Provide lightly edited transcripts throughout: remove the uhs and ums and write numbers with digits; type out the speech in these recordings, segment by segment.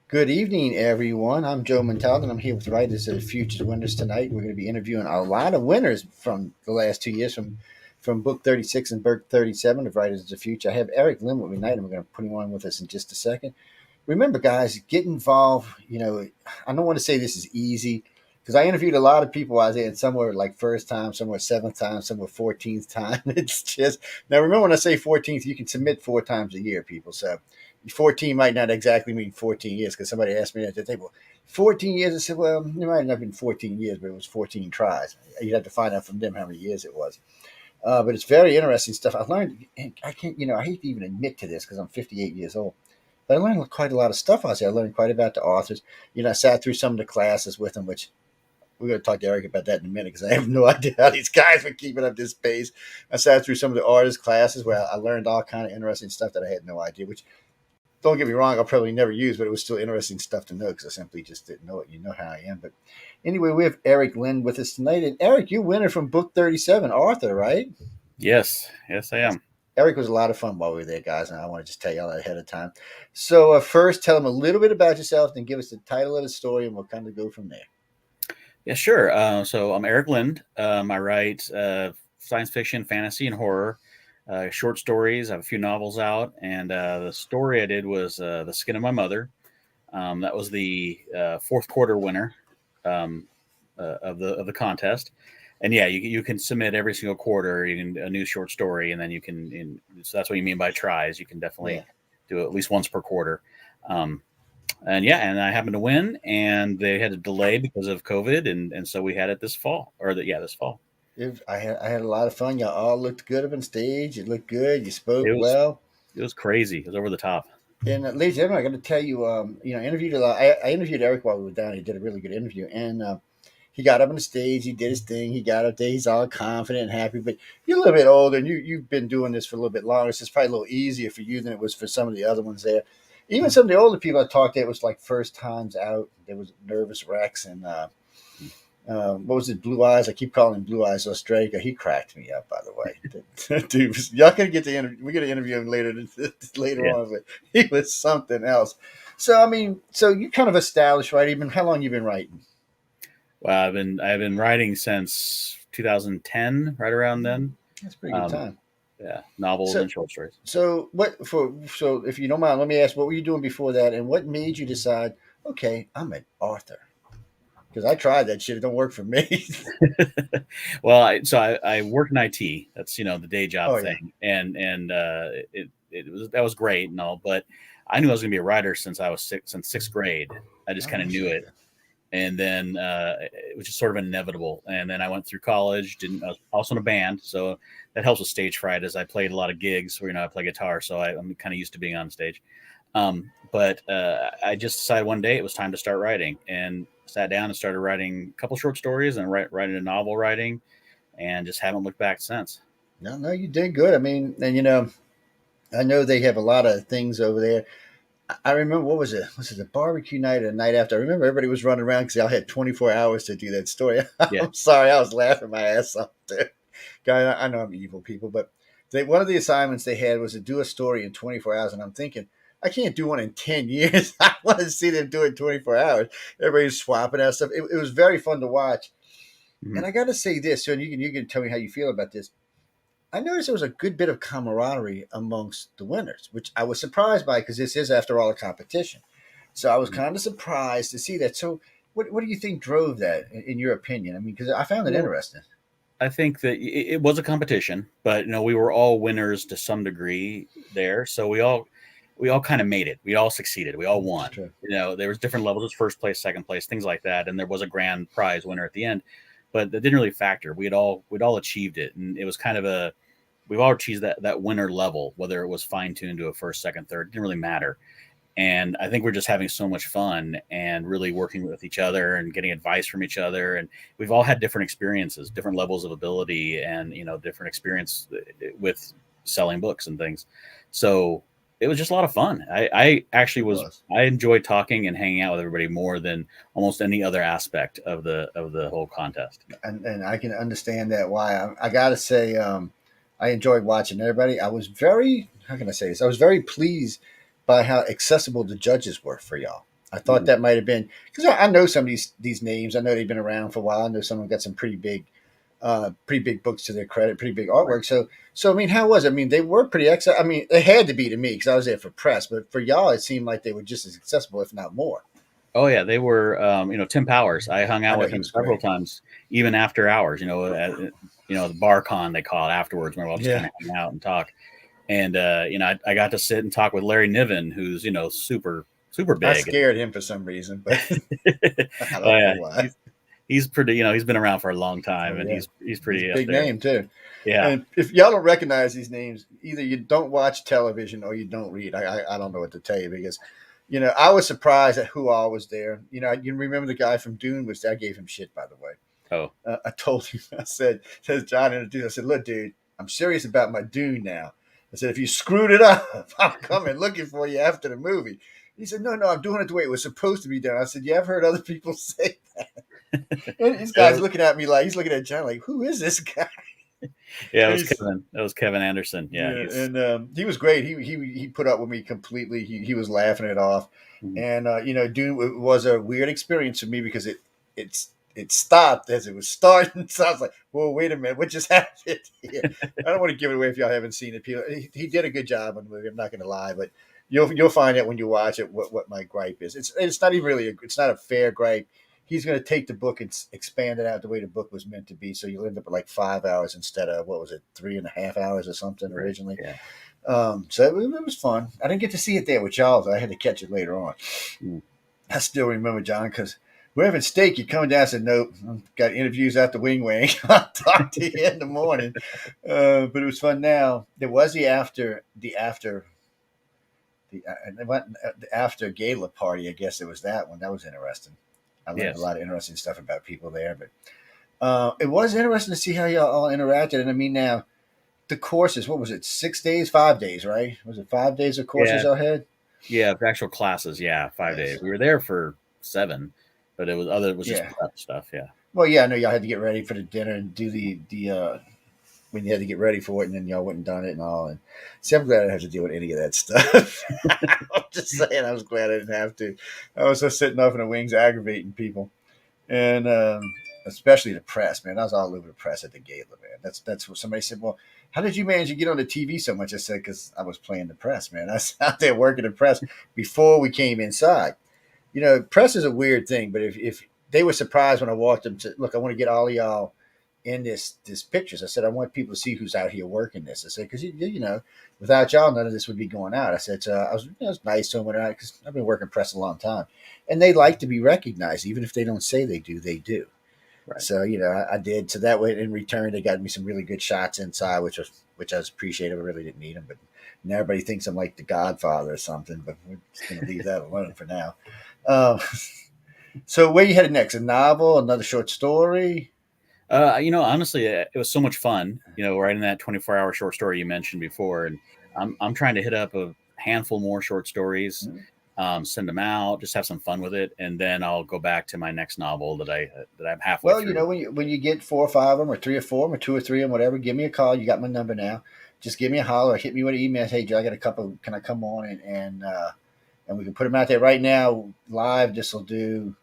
Good evening, everyone. I'm Joe Montaldo, and I'm here with Writers of the Future Winners tonight. We're going to be interviewing a lot of winners from the last 2 years, from Book 36 and Book 37 of Writers of the Future. I have Erik Lynd with me tonight, and we're going to put him on with us in just a second. Remember, guys, get involved. I don't want to say this is easy because I interviewed a lot of people out there, and some were like first time, some were seventh time, some were 14th time. It's just now. Remember when I say 14th, you can submit 4 times a year, people. So 14 might not exactly mean 14 years because somebody asked me at the table, 14 years. I said, well, it might not have been 14 years, but it was 14 tries. You'd have to find out from them how many years it was. But it's very interesting stuff. I learned, I can't, I hate to even admit to this because I'm 58 years old. But I learned quite a lot of stuff out there. I learned quite about the authors. I sat through some of the classes with them, which we're going to talk to Erik about that in a minute because I have no idea how these guys were keeping up this pace. I sat through some of the artist classes where I learned all kind of interesting stuff that I had no idea, which don't get me wrong, I'll probably never use, but it was still interesting stuff to know because I simply just didn't know it. You know how I am. But anyway, we have Erik Lynd with us tonight. And Erik, you winner from Book 37, Arthur, right? Yes, I am. Erik was a lot of fun while we were there, guys, and I want to just tell you all that ahead of time. So first, tell them a little bit about yourself, then give us the title of the story, and we'll kind of go from there. Yeah, sure. So I'm Erik Lynd. I write science fiction, fantasy, and horror, short stories. I have a few novels out, and the story I did was "The Skin of My Mother." That was the fourth quarter winner of the contest. And yeah, you can submit every single quarter. You can a new short story, and then so that's what you mean by tries. You can Yeah. definitely do it at least once per quarter. Um, and yeah, and I happened to win, and they had a delay because of COVID, and so we had it this fall, this fall. I had a lot of fun. Y'all all looked good up on stage. You looked good. You spoke It was well. it was crazy. It was over the top. And ladies and gentlemen, I got to tell you, I interviewed a lot. I interviewed Erik while we were down. He did a really good interview, and he got up on the stage. He did his thing. He got up there. He's all confident and happy. But you're a little bit older, and you've been doing this for a little bit longer. So it's probably a little easier for you than it was for some of the other ones there. Even some of the older people I talked to, it was like first times out. There was nervous wrecks, and what was it, Blue Eyes? I keep calling him Blue Eyes Australia. He cracked me up, by the way. Dude, y'all gonna get the interview. We're gonna interview him later Yeah. on, but he was something else. So I mean, so you kind of established, right? Even how long you been writing? Well, I've been writing since 2010, right around then. That's a pretty good Um, time. yeah, novels So, and short stories. so if you don't mind, let me ask, what were you doing before that, and what made you decide? Okay, I'm an author because I tried that shit. It don't work for me. Well, I work in IT. That's the day job Oh yeah, thing, and that was great and all, but I knew I was going to be a writer since sixth grade. I just oh, kind no of knew shit. it, and then it was just sort of inevitable. And then I went through college. Didn't I was also in a band, so that helps with stage fright. As I played a lot of gigs where I play guitar, so I'm kind of used to being on stage. But I just decided one day it was time to start writing, and sat down and started writing a couple short stories and writing a novel writing, and just haven't looked back since. No, no, you did good. I mean, and I know they have a lot of things over there. I remember what was it? Was it a barbecue night or the night after? I remember everybody was running around because y'all had 24 hours to do that story. Yeah. I'm sorry, I was laughing my ass off there. Guy, I know I'm evil people, but one of the assignments they had was to do a story in 24 hours, and I'm thinking I can't do one in 10 years. I want to see them do it in 24 hours. Everybody's swapping out stuff. It was very fun to watch. Mhm. And I got to say this, so you can tell me how you feel about this. I noticed there was a good bit of camaraderie amongst the winners, which I was surprised by because this is, after all, a competition. So I was Mhm. kind of surprised to see that. So, what do you think drove that, in your opinion? I mean, because I found it Well, interesting. I think that it was a competition, but we were all winners to some degree there. So we all kind of made it. We all succeeded. We all It's won. true. There was different levels, first place, second place, things like that, and there was a grand prize winner at the end. But that didn't really factor. We'd all achieved it, and it was kind of a we've all achieved that winner level, whether it was fine tuned to a first, second, third, it didn't really matter. And I think we're just having so much fun and really working with each other and getting advice from each other. And we've all had different experiences, different levels of ability, and different experience with selling books and things. So it was just a lot of fun. I actually It was was, I enjoyed talking and hanging out with everybody more than almost any other aspect of the whole contest. and I can understand that. Why I got to say, I enjoyed watching everybody. I was very, how can I say this? I was very pleased by how accessible the judges were for y'all. I thought that might have been because I know some of these names. I know they've been around for a while. I know some of them got some pretty big books to their credit, pretty big Right. artwork. So I mean, how was it? I mean, they were pretty excellent. I mean, they had to be to me because I was there for press, but for y'all, it seemed like they were just as accessible, if not more. Oh yeah, they were. Tim Powers. I hung I out know with he him was several great. times, even after hours. The bar con they call it afterwards, where we'll just kind Yeah, of hang out and talk. And I got to sit and talk with Larry Niven, who's super I big. scared him for some reason, but I Oh don't know yeah, why. he's pretty. He's been around for a long time, Oh and yeah, he's he's a pretty up big there. name too. Yeah. And if y'all don't recognize these names, either you don't watch television or you don't read. I don't know what to tell you because, I was surprised at who all was there. You remember the guy from Dune was there. I gave him shit, by the way. Oh. I told him, I says John introduced, I said, look, dude, I'm serious about my Dune now. I said, if you screwed it up, I'm coming looking for you after the movie. He said, no, I'm doing it the way it was supposed to be done. I said, yeah, I've heard other people say that. And this guy's Yeah, looking at me like, he's looking at John like, who is this guy? yeah, it And was he's, Kevin. That was Kevin Anderson. Yeah, yeah, he's. and he was great. He put up with me completely. He was laughing it off, Mhm. and Dune was a weird experience for me because it stopped as it was starting. So I was like, "Whoa, wait a minute, what just happened here?" I don't want to give it away if y'all haven't seen it. People, he did a good job on the movie. I'm not going to lie, but you'll find out when you watch it what my gripe is. It's not even really it's not a fair gripe. He's going to take the book and expand it out the way the book was meant to be. So you'll end up with like 5 hours instead of what was it, 3.5 hours or something Right. originally. Yeah. So it was fun. I didn't get to see it there with y'all, though. I had to catch it later on. Mm. I still remember, John, because we're having steak. You coming down and said, nope, I've got interviews at the Wing Wing. I'll talk to you in the morning. But it was fun now. There was the after gala party. I guess it was that one. That was interesting. I learned a Yes. lot of interesting stuff about people there. But it was interesting to see how y'all all interacted. And I mean, now, the courses, what was it, 6 days, 5 days, right? Was it 5 days of courses Yeah. y'all had? Yeah. Actual classes. Yeah. 5 days. Yes. We were there for 7, but it was just Yeah. prep stuff. Yeah. Well, yeah, I know y'all had to get ready for the dinner and do the when you had to get ready for it, and then y'all went and done it and all. And see, I'm glad I didn't have to deal with any of that stuff. I'm just saying, I was glad I didn't have to. I was just sitting off in the wings, aggravating people, and especially the press, man. I was all over the press at the gala, man. That's what somebody said. Well, how did you manage to get on the TV so much? I said, because I was playing the press, man. I was out there working the press before we came inside. Press is a weird thing, but if they were surprised when I walked them to look, I want to get all of y'all in this pictures. I said, I want people to see who's out here working this. I said, because without y'all, none of this would be going out. I said, I was nice to them because I've been working press a long time, and they like to be recognized, even if they don't say they do. They do. Right. So I did. So that way, in return, they got me some really good shots inside, which I was appreciative. I really didn't need them, but now everybody thinks I'm like the Godfather or something. But we're just going to leave that alone for now. Um, so where you headed next? A novel, another short story? Honestly, it was so much fun. Writing that 24-hour short story you mentioned before, and I'm trying to hit up a handful more short stories, send them out, just have some fun with it, and then I'll go back to my next novel that I'm halfway Well, through. when you get 4 or 5 of them, or 3 or 4 of them, or 2 or 3 of them, whatever, give me a call. You got my number now. Just give me a holler, or hit me with an email. Hey, Joe, I got a couple. Can I come on and we can put them out there right now live? This will do.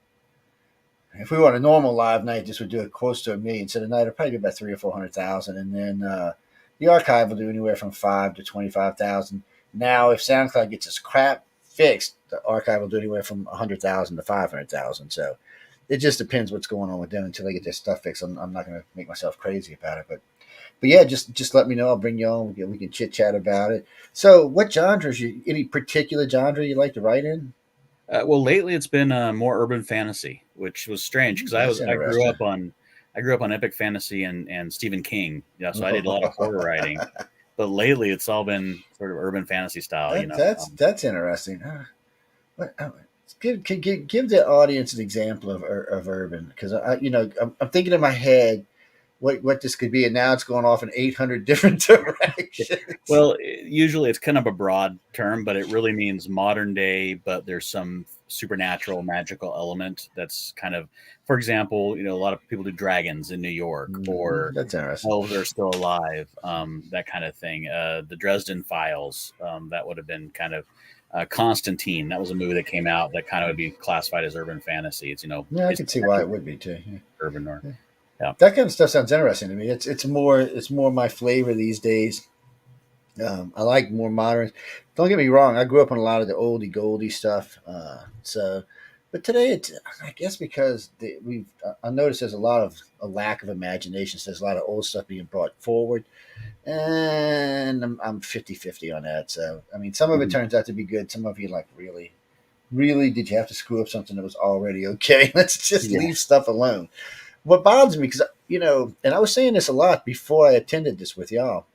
If we were on a normal live night, this would do it close to 1 million. So tonight it'll probably be about 300 or 400,000, and then the archive will do anywhere from 5 to 25,000. Now, if SoundCloud gets its crap fixed, the archive will do anywhere from 100,000 to 500,000. So it just depends what's going on with them until they get their stuff fixed. I'm not going to make myself crazy about it, but yeah, just let me know. I'll bring you on. We can chit chat about it. So, what genres any particular genre you like to write in? Well, lately it's been more urban fantasy, which was strange because That's interesting. I grew up on epic fantasy and Stephen King. Yeah, so I did a lot of horror writing, but lately it's all been sort of urban fantasy style. That's interesting. What, give the audience an example of urban because I'm thinking in my head what this could be, and now it's going off in 800 different directions. Well, usually it's kind of a broad term, but it really means modern day, but there's some supernatural magical element that's kind of, for example, a lot of people do dragons in New York, or That's interesting. elves are still alive, that kind of thing. The Dresden Files, that would have been kind of Constantine. That was a movie that came out that kind of would be classified as urban fantasy. It's Yeah, I it's could see why it would be too. Yeah. urban or Yeah. yeah. That kind of stuff sounds interesting to me. It's more my flavor these days. I like more modern. Don't get me wrong. I grew up on a lot of the oldie goldie stuff. But today it's I guess because I noticed there's a lack of imagination. So there's a lot of old stuff being brought forward, and I'm 50-50 on that. So I mean, some of it Mhm. turns out to be good. Some of you like really, really did you have to screw up something that was already okay? Let's just Yeah. leave stuff alone. What bothers me because and I was saying this a lot before I attended this with y'all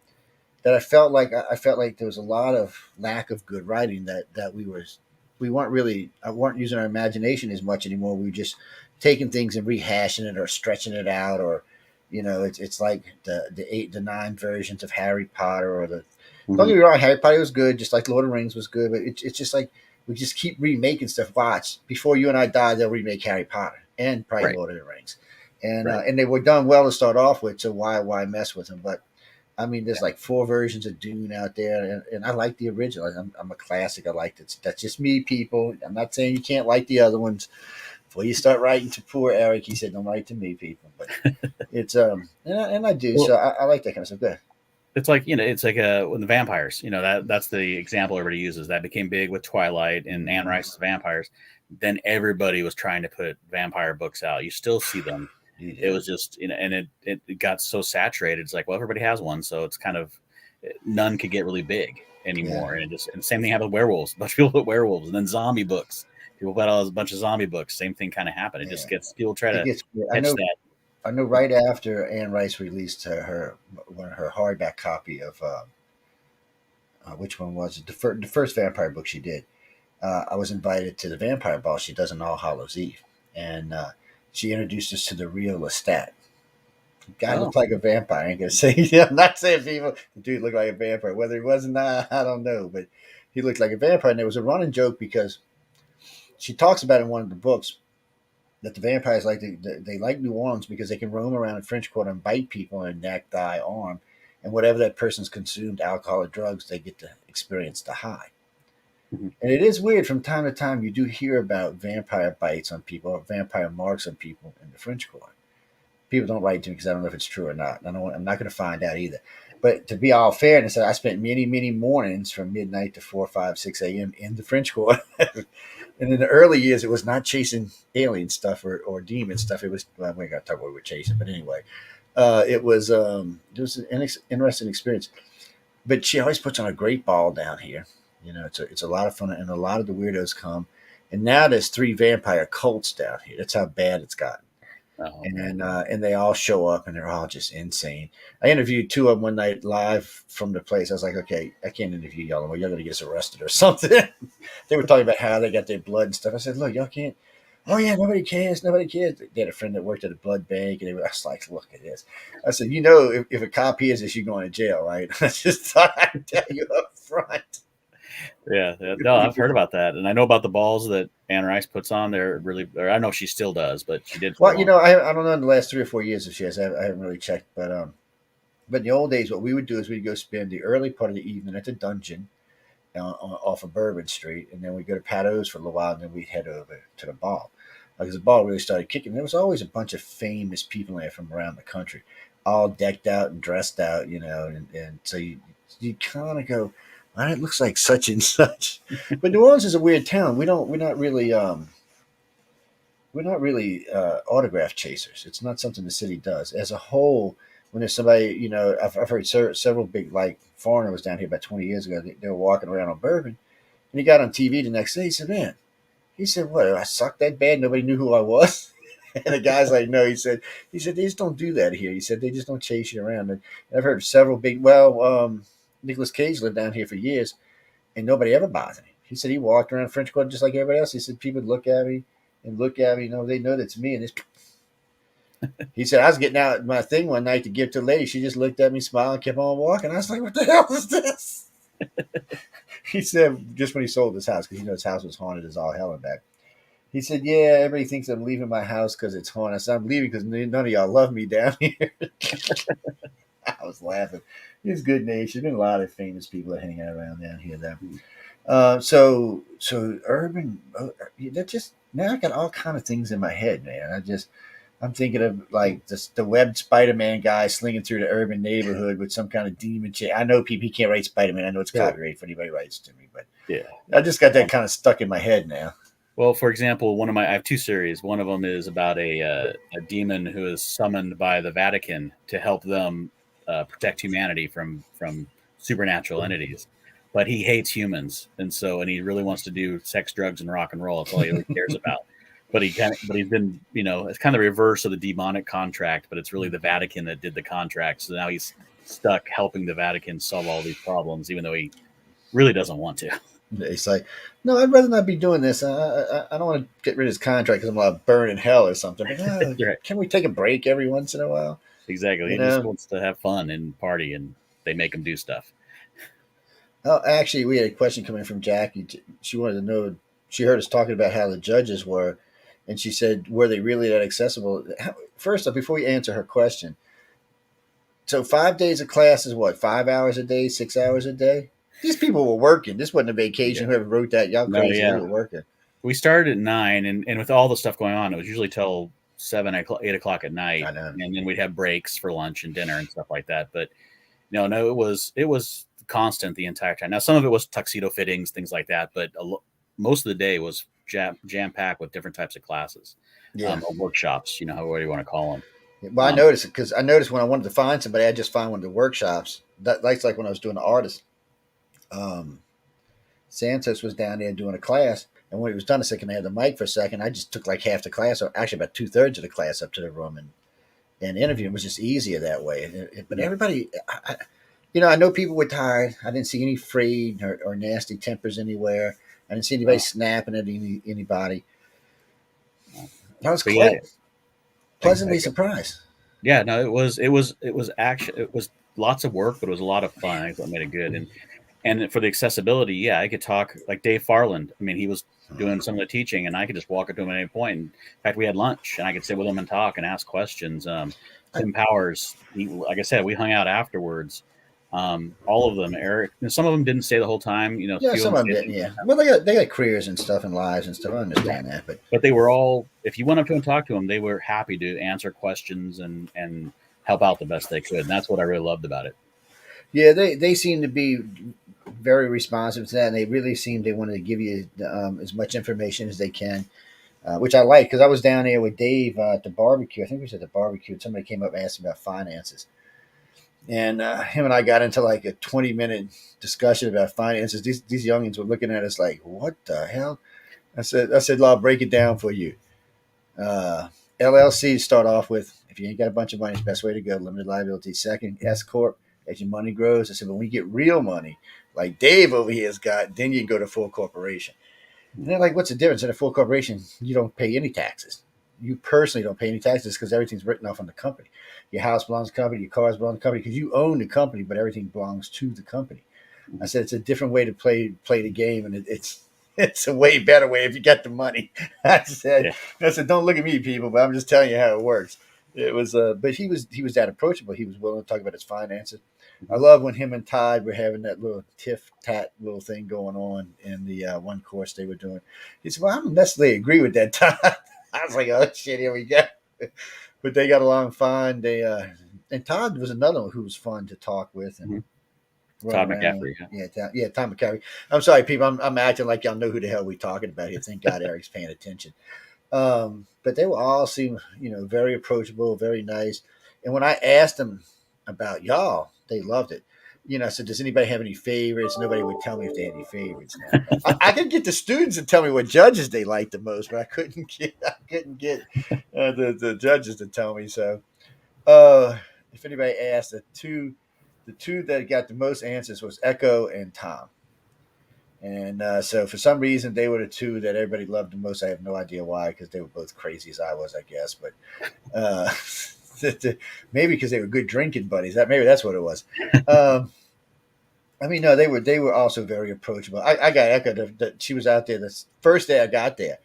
that I felt like there was a lot of lack of good writing that we weren't really I weren't using our imagination as much anymore. We were just taking things and rehashing it or stretching it out or it's like the 8 to 9 versions of Harry Potter or the don't Hmm. get me wrong, Harry Potter was good, just like Lord of the Rings was good, but it's just like we just keep remaking stuff. Watch before you and I die, they'll remake Harry Potter and probably Right. Lord of the Rings, and Right. and they were done well to start off with. So why mess with them? But I mean, there's like 4 versions of Dune out there, and I like the original. I'm a classic. I like it. That's just me, people. I'm not saying you can't like the other ones. Before you start writing to poor Eric, he said, "Don't write to me, people." But it's and I do. Well, So I like that kind of stuff. Good. it's like it's like when the vampires. That's the example everybody uses. That became big with Twilight and Anne Rice's vampires. Then everybody was trying to put vampire books out. You still see them. You It do. was just and it got so saturated. It's like, well, everybody has one, so it's kind of none could get really big Yeah. anymore. And the same thing happened with werewolves. A bunch of people put werewolves, and then zombie books. People put out a bunch of zombie books. Same thing kind of happened. It just Yeah. gets people try It to gets. I catch know. that. I know. Right after Anne Rice released her hardback copy of which one was it? The first vampire book she did. I was invited to the vampire ball she does on All Hallows Eve, and she introduced us to the real Lestat. The guy Oh, looked like a vampire. I ain't gonna say. Yeah, I'm not saying people. The dude looked like a vampire. Whether he was or not, I don't know. But he looked like a vampire, and there was a running joke because she talks about in one of the books that the vampires they like New Orleans because they can roam around in French Quarter and bite people in neck, thigh, arm, and whatever that person's consumed, alcohol or drugs, they get to experience the high. mhm. And it is weird from time to time you do hear about vampire bites on people or vampire marks on people in the French Quarter. People don't write to me because I don't know if it's true or not. I'm not going to find out either. But to be all fairness, I spent many, many mornings from midnight to 4, 5, 6 a.m. in the French Quarter. And in the early years, it was not chasing alien stuff or demon stuff. It was, well, we got to talk about what we're chasing. But anyway, it was an interesting experience. But she always puts on a great ball down here. It's a lot of fun, and a lot of the weirdos come. And now there's 3 vampire cults down here. That's how bad it's gotten. Oh man. And they all show up, and they're all just insane. I interviewed 2 of them one night live from the place. I was like, okay, I can't interview y'all anymore. Y'all gonna get us arrested or something. They were talking about how they got their blood and stuff. I said, look, y'all can't. Oh yeah, nobody cares. Nobody cares. They had a friend that worked at a blood bank, and I was like, look at this. I said, if a cop hears this, you're going to jail, right? I just thought I'd tell you up front. Yeah, yeah. No, I've heard about that, and I know about the balls that Anne Rice puts on. They're really, or I know she still does, but she did for a Well, long. I don't know in the last 3 or 4 years if she has. I haven't really checked, but in the old days, what we would do is we'd go spend the early part of the evening at the dungeon off of Bourbon Street, and then we'd go to Pato's for a little while, and then we'd head over to the ball. Because the ball really started kicking. There was always a bunch of famous people there from around the country, all decked out and dressed out, and so you kind of go, well, it looks like such and such. But New Orleans is a weird town. We're not really autograph chasers. It's not something the city does. As a whole, when there's somebody, I've heard several big, like, foreigner was down here about 20 years ago. They were walking around on Bourbon, and he got on TV the next day. He said, man, what, I sucked that bad? Nobody knew who I was? And the guy's like, no, he said, they just don't do that here. He said, they just don't chase you around. And I've heard of several Nicolas Cage lived down here for years, and nobody ever bothered him. He said he walked around French Quarter just like everybody else. He said people would look at me and look at me. They know that's me. And he said I was getting out my thing one night to give to a lady. She just looked at me, smiled, and kept on walking. I was like, what the hell is this? He said just when he sold his house, because his house was haunted as all hell and back. He said, yeah, everybody thinks I'm leaving my house because it's haunted. I said, I'm leaving because none of y'all love me down here. I was laughing. He's good natured. There's been a lot of famous people that hang out around down here, though. So urban. That just now I got all kind of things in my head, man. I'm thinking of like the web Spider-Man guy slinging through the urban neighborhood with some kind of demon chick. I know people he can't write Spider-Man. I know it's So copyright if anybody writes to me, but yeah. I just got that Um, kind of stuck in my head now. well, for example, I have two series. One of them is about a demon who is summoned by the Vatican to help them protect humanity from supernatural entities. But he hates humans, and he really wants to do sex, drugs, and rock and roll. That's all he really cares about. But he's been, it's kind of the reverse of the demonic contract. But it's really the Vatican that did the contract. So now he's stuck helping the Vatican solve all these problems, even though he really doesn't want to. It's like, no, I'd rather not be doing this. I don't want to get rid of this contract because I'm going to burn in hell or something. But Right. can we take a break every once in a while? Exactly. You He just know? wants to have fun and party, and they make him do stuff. Oh, actually, we had a question coming from Jackie. She wanted to know. She heard us talking about how the judges were, and she said, "Were they really that accessible?" First off, before you answer her question, so 5 days of class is what, 5 hours a day, 6 hours a day? These people were working. This wasn't a Yeah. vacation. Whoever wrote that, y'all No, crazy. They yeah. were working. We started at 9, and with all the stuff going on, it was usually till 7, 8 o'clock at I night, know. and then we'd have breaks for lunch and dinner and stuff like that. But no, it was constant the entire time. Now some of it was tuxedo fittings, things like that, but most of the day was jam packed with different types of classes, Yeah. or workshops, however you want to call them. Well, I Um, noticed it because I noticed when I wanted to find somebody, I just find one of the workshops. That's like when I was doing the artist. Um, Santos was down there doing a class, and when he was done, I said, "Can I have the mic for a second?" I just took like half the class, or actually about 2/3 of the class, up to the room and interviewing was just easier that way. But yeah. everybody, I know people were tired. I didn't see any frayed or nasty tempers anywhere. I didn't see anybody Oh, snapping at anybody. I was but yeah, I pleasantly surprised. yeah, no, it was lots of work, but it was a lot of fun. I think what made it good. And for the accessibility, yeah, I could talk like Dave Farland. I mean, he was doing some of the teaching, and I could just walk up to him at any point. In fact, we had lunch, and I could sit with him and talk and ask questions. I, Tim Powers, like I said, we hung out afterwards. All of them, Eric. Some of them didn't stay the whole time. A yeah, few of some them of them didn't. didn't. Yeah, well, they got careers and stuff and lives and stuff. I Yeah, understand that, but but they were all. If you went up to them and talked to them, they were happy to answer questions and help out the best they could. And that's what I really loved about it. yeah, they seem to be very responsive to that, and they really seem they wanted to give you as much information as they can, which I like because I was down there with Dave at the barbecue. I think we was at the barbecue, and somebody came up and asked about finances, and him and I got into like a 20-minute discussion about finances. These youngins were looking at us like, "What the hell?" I said, "I'll break it down for you." Uh, LLCs start off with, if you ain't got a bunch of money, it's the best way to go. Limited liability. Second, S corp. As your money grows, I said, when we get real money, like Dave over here has got, then you can go to full corporation. And they're like, what's the difference? In a full corporation, you don't pay any taxes. You personally don't pay any taxes because everything's written off on the company. Your house belongs to the company, your cars belong to the company because you own the company, but everything belongs to the company. I said it's a different way to play the game, and it's a way better way if you got the money. I said, Yeah. I said, don't look at me, people, but I'm just telling you how it works. It was, but he was that approachable. He was willing to talk about his finances. I Mhm. love when him and Todd were having that little tiff tat little thing going on in the one course they were doing. He said, "Well, I don't necessarily agree with that, Todd." I was like, "Oh shit, here we go." But they got along fine. And Todd was another one who was fun to talk with and Mhm. run Todd around with. McCaffrey. Yeah. Yeah, Tom McCarry. I'm sorry, people. I'm acting like y'all know who the hell we talking about here. Thank God Eric's paying attention. But they were all seem, very approachable, very nice. And when I asked them about y'all, they loved it. I said, does anybody have any favorites? Nobody would tell me if they had any favorites. Now I could get the students to tell me what judges they liked the most, but I couldn't get the judges to tell me. So if anybody asked, the two that got the most answers was Echo and Tom. And so for some reason, they were the two that everybody loved the most. I have no idea why, because they were both crazy as I was, I guess. But uh, maybe because they were good drinking buddies. Maybe that's what it was. Um, I mean, no, they were also very approachable. I got Echo. She was out there the first day I got there.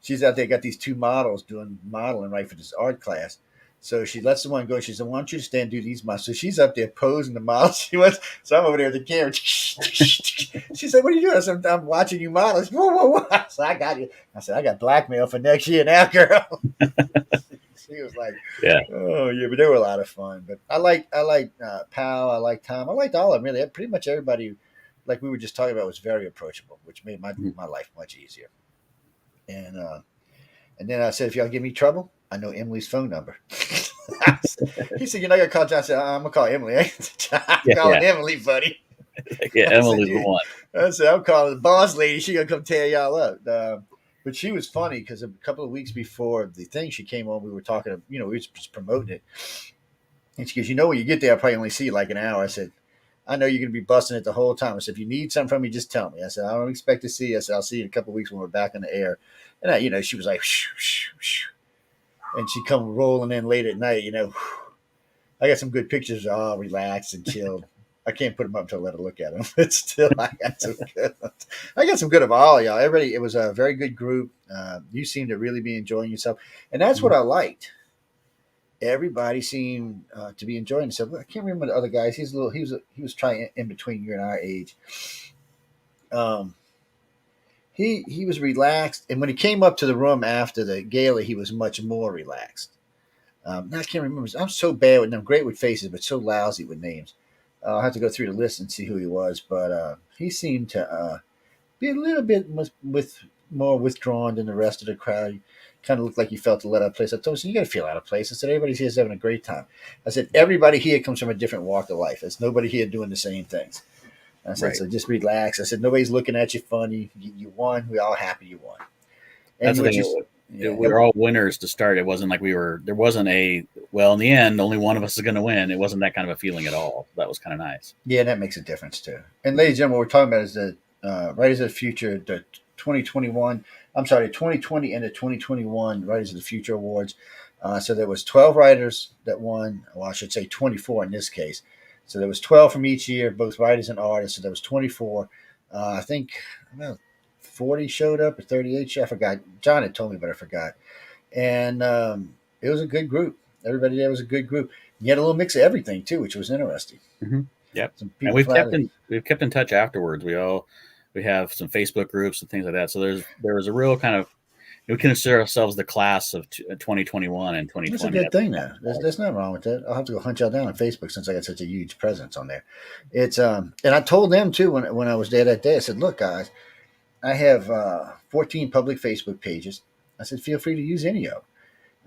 She's out there, got these two models doing modeling right for this art class. So she lets the one go. She said, "Why don't you stand and do these miles?" So she's up there posing the miles. She was, so I'm over there with the camera. She said, "What are you doing?" I said, "I'm watching you model." She said, "Whoa, whoa, whoa!" I said, "I got you." I said, "I got blackmail for next year now, girl." She was like, Yeah. "Oh yeah," but they were a lot of fun. But I like Pal. I like Tom. I liked all of them really. Pretty much everybody, like we were just talking about, was very approachable, which made my life much easier. And then I said, "If y'all give me trouble, I know Emily's phone number." He said, "You're not gonna call John." I said, "I'm gonna call Emily." I'm Yeah. calling Yeah. Emily, buddy. Yeah. I said, Emily's the "You." one. I said, "I'm calling the boss lady. She gonna come tear y'all up." But she was funny because a couple of weeks before the thing, she came on. We were talking. We were just promoting it, and she goes, when you get there, I'll probably only see you like an hour." I said, "I know you're gonna be busting it the whole time." I said, "If you need something from me, just tell me." I said, "I don't expect to see you." I said, "I'll see you in a couple of weeks when we're back in the air." And she was like, shoo, shoo, shoo. And she come rolling in late at night. I got some good pictures, all relaxed and chilled. I can't put them up until I let her look at them, but still, I got some good ones. I got some good of all y'all. Everybody, it was a very good group. You seem to really be enjoying yourself, and that's what Mhm. I liked. Everybody seemed to be enjoying themselves. I can't remember the other guys. He's a little. He was trying in between you and our age. Um, he was relaxed, and when he came up to the room after the gala, he was much more relaxed. Now I can't remember. I'm so bad with them. Great with faces, but so lousy with names. I'll have to go through the list and see who he was. But he seemed to be a little bit with more withdrawn than the rest of the crowd. He kind of looked like he felt to let out of place. I told him, "You got to feel out of place." I said, "Everybody here's having a great time." I said, "Everybody here comes from a different walk of life. There's nobody here doing the same things." I said, Right. "So just relax." I said, "Nobody's looking at you funny. You won. We're all happy you won." That's And the what thing. you, yeah, We were all winners to start. It wasn't like there wasn't well, in the end, only one of us is going to win. It wasn't that kind of a feeling at all. That was kind of nice. yeah, that makes a difference too. And ladies and gentlemen, what we're talking about is the Writers of the Future, the 2021. I'm sorry, the 2020 and the 2021 Writers of the Future Awards. So there was 12 writers that won. Well, I should say 24 in this case. So there was 12 from each year, both writers and artists. So there was 24. I think about 40 showed up or 38. I forgot. John had told me, but I forgot. And it was a good group. Everybody there was a good group. You had a little mix of everything too, which was interesting. Hmm. Yep. Some And people flat. we've kept in touch afterwards. We have some Facebook groups and things like that. So there was a real kind of we consider ourselves the class of 2021 and That's a 2020. good That's thing now. There's nothing wrong with that. I'll have to go hunt y'all down on Facebook since I got such a huge presence on there. It's and I told them too when I was there that day. I said, "Look, guys, I have 14 public Facebook pages." I said, "Feel free to use any of them."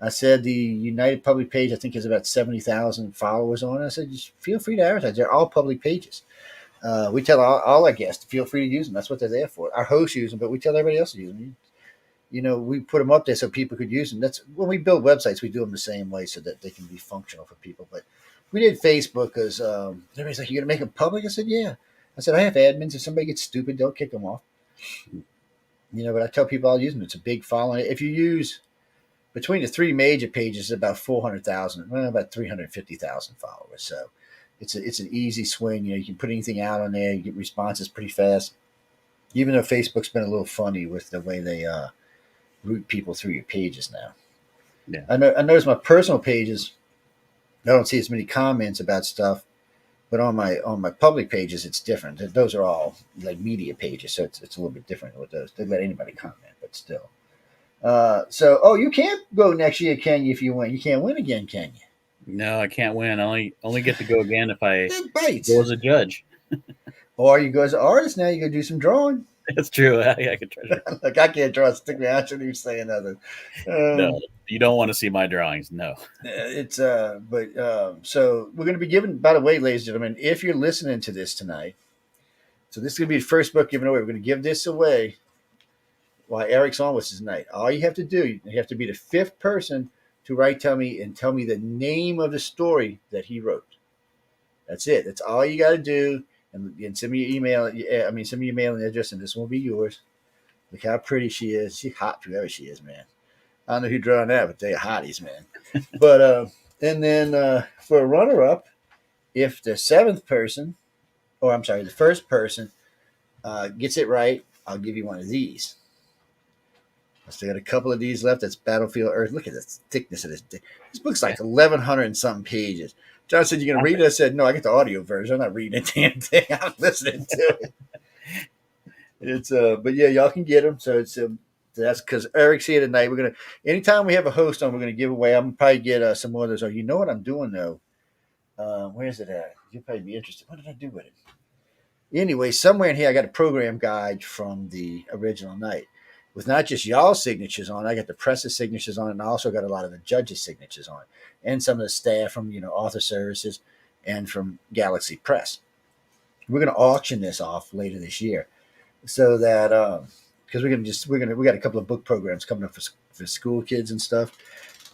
I said the United Public page I think has about 70,000 followers on it. I said, "Just feel free to advertise. They're all public pages." We tell all our guests to feel free to use them. That's what they're there for. Our hosts use them, but we tell everybody else to use them. We put them up there so people could use them. That's when we build websites, we do them the same way so that they can be functional for people. But we did Facebook because everybody's like, "You're gonna make them public?" I said, "Yeah." I said, "I have admins. If somebody gets stupid, they'll kick them off." But I tell people I'll use them. It's a big following. If you use between the three major pages, about 400,000, well, about 350,000 followers. So it's an easy swing. You can put anything out on there. You get responses pretty fast. Even though Facebook's been a little funny with the way they route people through your pages now. yeah. I notice my personal pages. I don't see as many comments about stuff, but on my public pages, it's different. Those are all like media pages, so it's a little bit different with those. They let anybody comment, but still. You can't go next year, can you? If you win, you can't win again, can you? No, I can't win. I only get to go again if I It go bites. as a judge. Or you go as an artist now. You go do some drawing. That's true. I could treasure. Like I can't draw a stick man. I shouldn't even say another. No, you don't want to see my drawings. No. It's but so we're going to be giving. By the way, ladies and gentlemen, if you're listening to this tonight, so this is going to be the first book given away. We're going to give this away while Eric's on with us tonight. All you have to do, you have to be the fifth person to tell me the name of the story that he wrote. That's it. That's all you got to do. And send me your email. Send me your mailing address, and this won't be yours. Look how pretty she is. She's hot, whoever she is, man. I don't know who drawn that, but they're hotties, man. But and then for a runner-up, if the seventh person, or I'm sorry, the first person gets it right, I'll give you one of these. I still got a couple of these left. That's Battlefield Earth. Look at the thickness of this. This book's Yeah. like 1,100 and something pages. John said, "You gonna read it?" I said, "No, I get the audio version. I'm not reading the damn thing. I'm listening to it." It's but yeah, y'all can get them. So it's that's because Eric's here tonight. We're gonna anytime we have a host on, we're gonna give away. I'm gonna probably get some more of those. Oh, you know what I'm doing though? Where's it at? You'll probably be interested. What did I do with it? Anyway, somewhere in here, I got a program guide from the original night with not just y'all signatures on. I got the press's signatures on it, and I also got a lot of the judges' signatures on it, and some of the staff from author services and from Galaxy Press. We're gonna auction this off later this year so that because we got a couple of book programs coming up for school kids and stuff,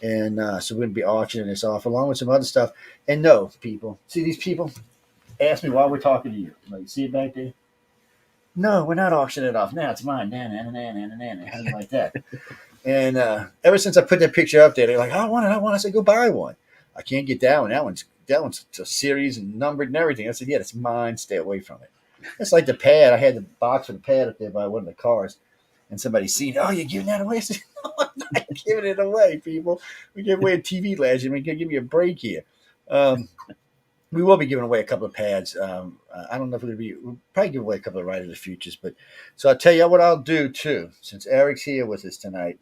and so we're gonna be auctioning this off along with some other stuff. And no, people, see these people ask me while we're talking to you, like see it back there. No, we're not auctioning it off now. It's mine, something like that. And ever since I put that picture up there, they're like, "I want it, I want it." I said, "Go buy one." I can't get that one. That one's a series and numbered and everything. I said, "Yeah, it's mine. Stay away from it." It's like the pad. I had the box for the pad up there by one of the cars, and somebody seen, "Oh, you're giving that away?" I said, "No, I'm not giving it away, people. We gave away a TV last year. We can give me a break here." Um, we will be giving away a couple of pads. I don't know if we'll probably give away a couple of Right of the Futures, but so I'll tell you what I'll do too, since Eric's here with us tonight.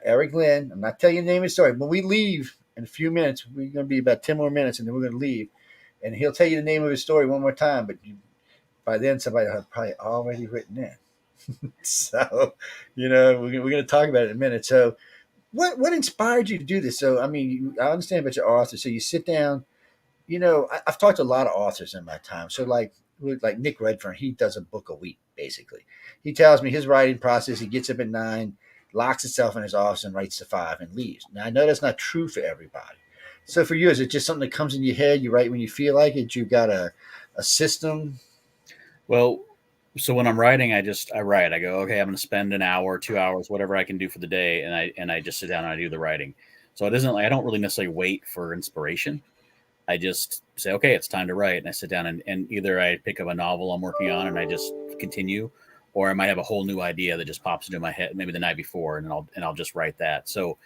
Erik Lynd, I'm not telling you the name of the story. When we leave in a few minutes, we're going to be about 10 more minutes, and then we're going to leave. And he'll tell you the name of his story one more time, but by then somebody will have probably already written it. So, we're going to talk about it in a minute. So, what inspired you to do this? So, I mean, I understand about your author. So you sit down. I've talked to a lot of authors in my time. So, like Nick Redfern, he does a book a week, basically. He tells me his writing process. He gets up at 9, locks himself in his office, and writes to 5 and leaves. Now, I know that's not true for everybody. So, for you, is it just something that comes in your head? You write when you feel like it? You got a system? Well, so when I'm writing, I write. I go, okay, I'm going to spend an hour, 2 hours, whatever I can do for the day, and I just sit down and I do the writing. So it isn't like I don't really necessarily wait for inspiration. I just say, okay, it's time to write, and I sit down and either I pick up a novel I'm working on and I just continue, or I might have a whole new idea that just pops into my head maybe the night before, and I'll just write that. So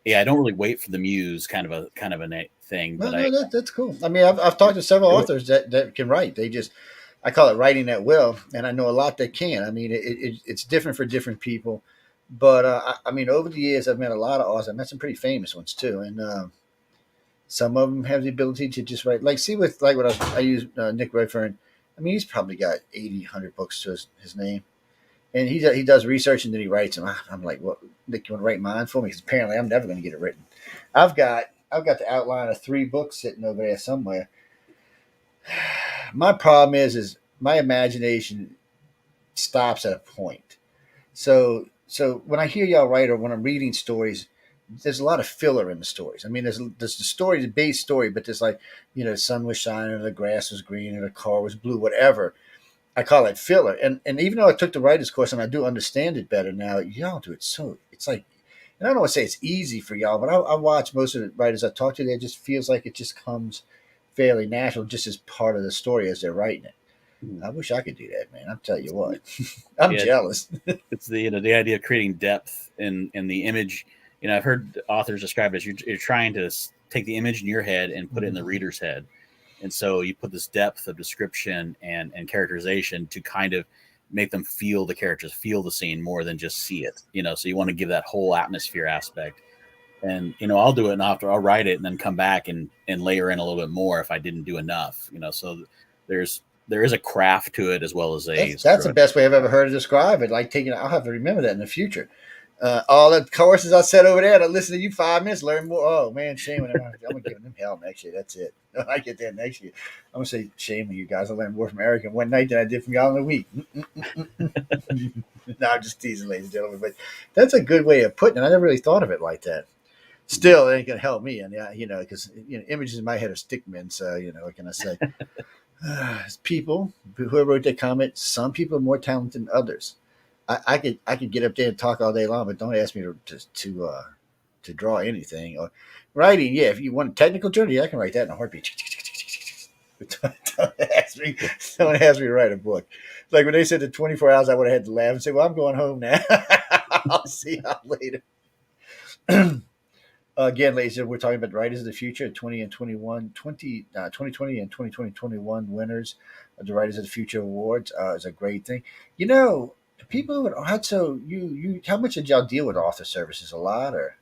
yeah, I don't really wait for the muse, kind of a thing, No, but no, that's cool. I mean, I've talked to several authors that can write. I call it writing at will, and I know a lot that can. I mean, it's different for different people, but I mean, over the years, I've met a lot of authors. I've met some pretty famous ones too, and some of them have the ability to just write. Like, see, with like what I use Nick Redfern. I mean, he's probably got 80, 100 books to his name, and he does research and then he writes them. I'm like, well, Nick, you want to write mine for me? Because apparently, I'm never going to get it written. I've got the outline of 3 books sitting over there somewhere. My problem is my imagination stops at a point. So when I hear y'all write or when I'm reading stories, there's a lot of filler in the stories. I mean, there's the story, the base story, but there's like, the sun was shining, or the grass was green, or the car was blue, whatever. I call it filler. And even though I took the writers course and I do understand it better now, y'all do it so it's like, and I don't want to say it's easy for y'all, but I watch most of the writers I talk to. It just feels like it just comes fairly natural, just as part of the story as they're writing it. I wish I could do that, man. I'll tell you what, I'm yeah, jealous. it's the idea of creating depth in the image. I've heard authors describe it as you're trying to take the image in your head and put it in the reader's head, and so you put this depth of description and characterization to kind of make them feel the characters, feel the scene more than just see it. So you want to give that whole atmosphere aspect. And I'll do it, and after I'll write it, and then come back and layer in a little bit more if I didn't do enough. So there is a craft to it as well as a That's the best way I've ever heard to describe it. Like I'll have to remember that in the future. All the courses I said over there to listen to you 5 minutes, learn more. Oh man, shame on them. I'm gonna give them hell next year. That's it. I get there next year. I'm gonna say shame on you guys. I learned more from Eric in one night than I did from y'all in a week. No, I'm just teasing, ladies and gentlemen. But that's a good way of putting it. I never really thought of it like that. Still, it ain't gonna help me, and yeah, because images in my head are stick men. So what can I say? People who wrote that comment, some people are more talented than others. I could get up there and talk all day long, but don't ask me to draw anything or writing. Yeah, if you want a technical journey, I can write that in a heartbeat. But don't ask me to write a book. Like when they said the 24 hours, I would have had to laugh and say, "Well, I'm going home now." I'll see y'all later. Again, ladies and gentlemen, we're talking about Writers of the Future, 20 and 21, 2020 and 2021 winners of the Writers of the Future Awards. Is a great thing. You know, people would had so how much did y'all deal with author services? A lot or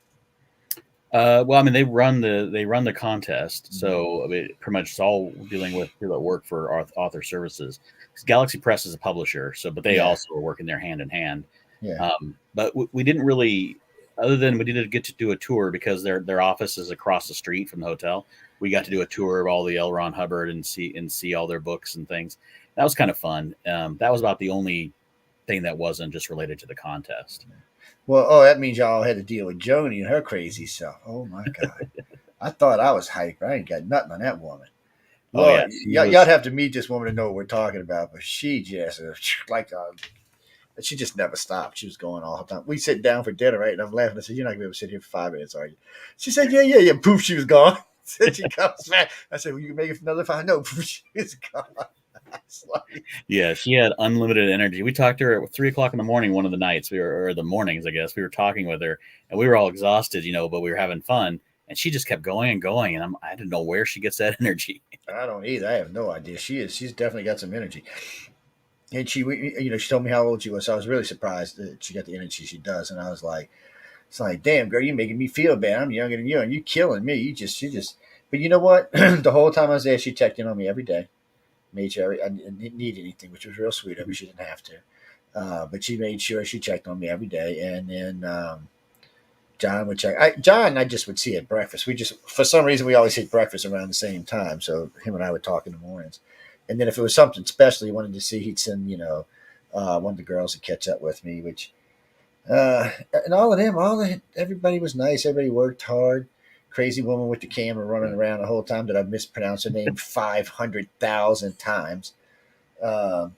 Well, I mean, they run the contest, so I mean, pretty much it's all dealing with people that work for author services. 'Cause Galaxy Press is a publisher, so but they yeah, also are working there hand in hand. yeah. But we didn't really, other than we did get to do a tour because their office is across the street from the hotel. We got to do a tour of all the L. Ron Hubbard and see all their books and things. That was kind of fun. That was about the only thing that wasn't just related to the contest. Well, oh, that means y'all had to deal with Joni and her crazy self. Oh my God. I thought I was hyper. I ain't got nothing on that woman. Oh yeah, Lord, she y'all was. have to meet this woman to know what we're talking about. But she just like she just never stopped. She was going all the time. We sit down for dinner, right? And I'm laughing. I said, "You're not gonna be able to sit here for 5 minutes, are you?" She said, "Yeah, yeah, yeah." Poof, she was gone. Said she comes back. I said, "Well, you can make it for another 5." No, poof, she was gone. It's like, Yeah, she had unlimited energy. We talked to her at 3 o'clock in the morning one of the nights. We were, or the mornings, I guess. We were talking with her, and we were all exhausted, but we were having fun. And she just kept going and going, and I didn't know where she gets that energy. I don't either. I have no idea. She's definitely got some energy. And she told me how old she was. So I was really surprised that she got the energy she does. And I was like, it's like, damn, girl, you're making me feel bad. I'm younger than you, and you killing me. You just. But you know what? The whole time I was there, she checked in on me every day, made sure I didn't need anything, which was real sweet of her. She didn't have to, but she made sure she checked on me every day. And then John would check. John, I just would see at breakfast. We just, for some reason, we always hit breakfast around the same time. So him and I would talk in the mornings. And then if it was something special he wanted to see, he'd send one of the girls to catch up with me, which and all of them, everybody was nice. Everybody worked hard. Crazy woman with the camera running around the whole time that I've mispronounced her name 500,000 times. Um,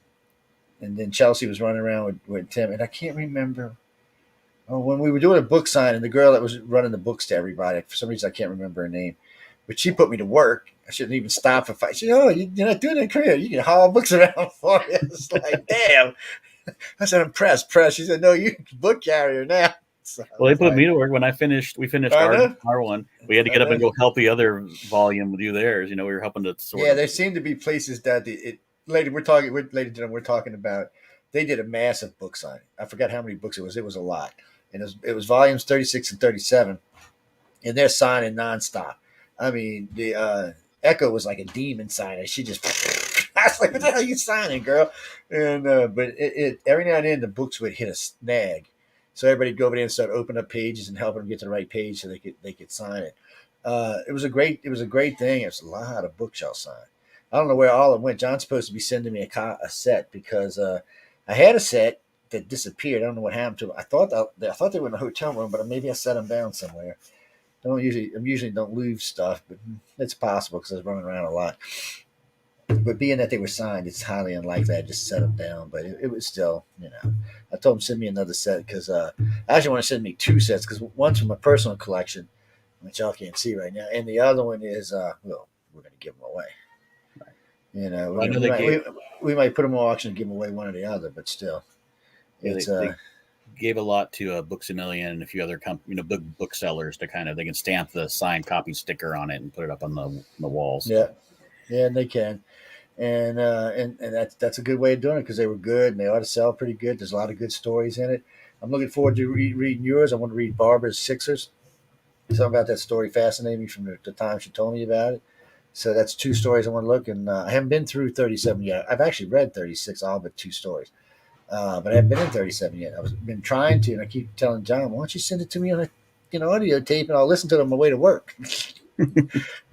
and then Chelsea was running around with Tim, and I can't remember. Oh, when we were doing a book signing, the girl that was running the books to everybody, for some reason I can't remember her name, but she put me to work. I shouldn't even stop for fight. She said, "Oh, you're not doing that career. You can haul books around for you." It's like, damn. I said, "I'm pressed, pressed." She said, "No, you're a book carrier now." So I Well, they was put me like, to work when I finished. We finished I our know, one. We had to I get up know. and go help the other volume do theirs. We were helping to sort Yeah, of. there seem to be places that lady, ladies and gentlemen, we're talking about. They did a massive book signing. I forgot how many books it was. It was a lot, and it was volumes 36 and 37, and they're signing nonstop. I mean, the Echo was like a demon signer. She just, I was like, "What the hell are you signing, girl?" And but it every now and then the books would hit a snag, so everybody'd go over there and start opening up pages and helping them get to the right page so they could sign it. It was a great thing. It was a lot of books y'all signed. I don't know where all it went. John's supposed to be sending me a set because I had a set that disappeared. I don't know what happened to them. I thought they were in the hotel room, but maybe I set them down somewhere. I usually don't lose stuff, but it's possible because I was running around a lot. But being that they were signed, it's highly unlikely I just set them down. But it was still, I told them to send me another set because I actually want to send me two sets because one's from my personal collection, which y'all can't see right now, and the other one is well, we're going to give them away. We're Well, I gonna know we they might gave. we might put them on auction and give them away one or the other, but still, Yeah, it's they gave a lot to Books a Million and a few other booksellers to kind of they can stamp the signed copy sticker on it and put it up on the walls. yeah, yeah, and they can. And that's a good way of doing it because they were good and they ought to sell pretty good. There's a lot of good stories in it. I'm looking forward to reading yours. I want to read Barbara's Sixers. Something about that story fascinated me from the time she told me about it. So that's two stories I want to look. And I haven't been through 37 yet. I've actually read 36, all but two stories. But I haven't been in 37 yet. I've been trying to, and I keep telling John, "Why don't you send it to me on a audio tape, and I'll listen to it on my way to work."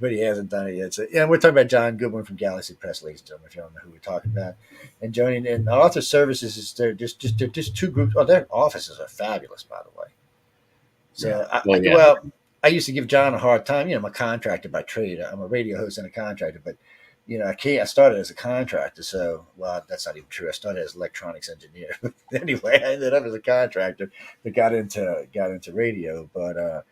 But he hasn't done it yet. So yeah, we're talking about John Goodwin from Galaxy Press, ladies and gentlemen. If you don't know who we're talking about, and joining in Author Services is they're just two groups. Oh, their offices are fabulous, by the way. Yeah. So Well, yeah. well, I used to give John a hard time. I'm a contractor by trade. I'm a radio host and a contractor, but I can't. I started as a contractor, so well, that's not even true. I started as an electronics engineer. Anyway, I ended up as a contractor that got into radio. But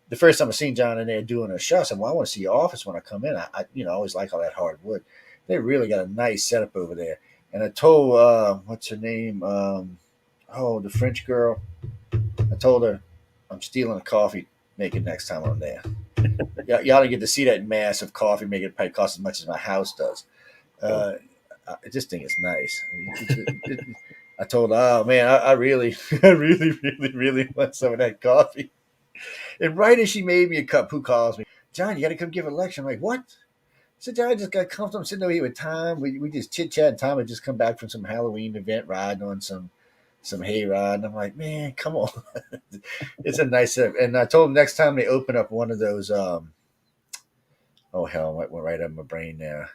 the first time I seen John in there doing a show, I said, "Well, I want to see your office when I come in." I always like all that hardwood. They really got a nice setup over there. And I told what's her name? The French girl. I told her I'm stealing a coffee making next time I'm there. Y'all don't get to see that massive coffee maker. It probably costs as much as my house does. Oh, Uh, I just think it's nice. I told her, oh man, I really, I really, really, really want some of that coffee. And right as she made me a cup, who calls me? John, you got to come give a lecture. I'm like, what? I said, John, I just got comfortable. I'm sitting over here with Tom. We just chit chat. Tom had just come back from some Halloween event, riding on some hayride. And I'm like, man, come on. It's a nice. And I told him next time they open up one of those. Oh hell, what went right up my brain now.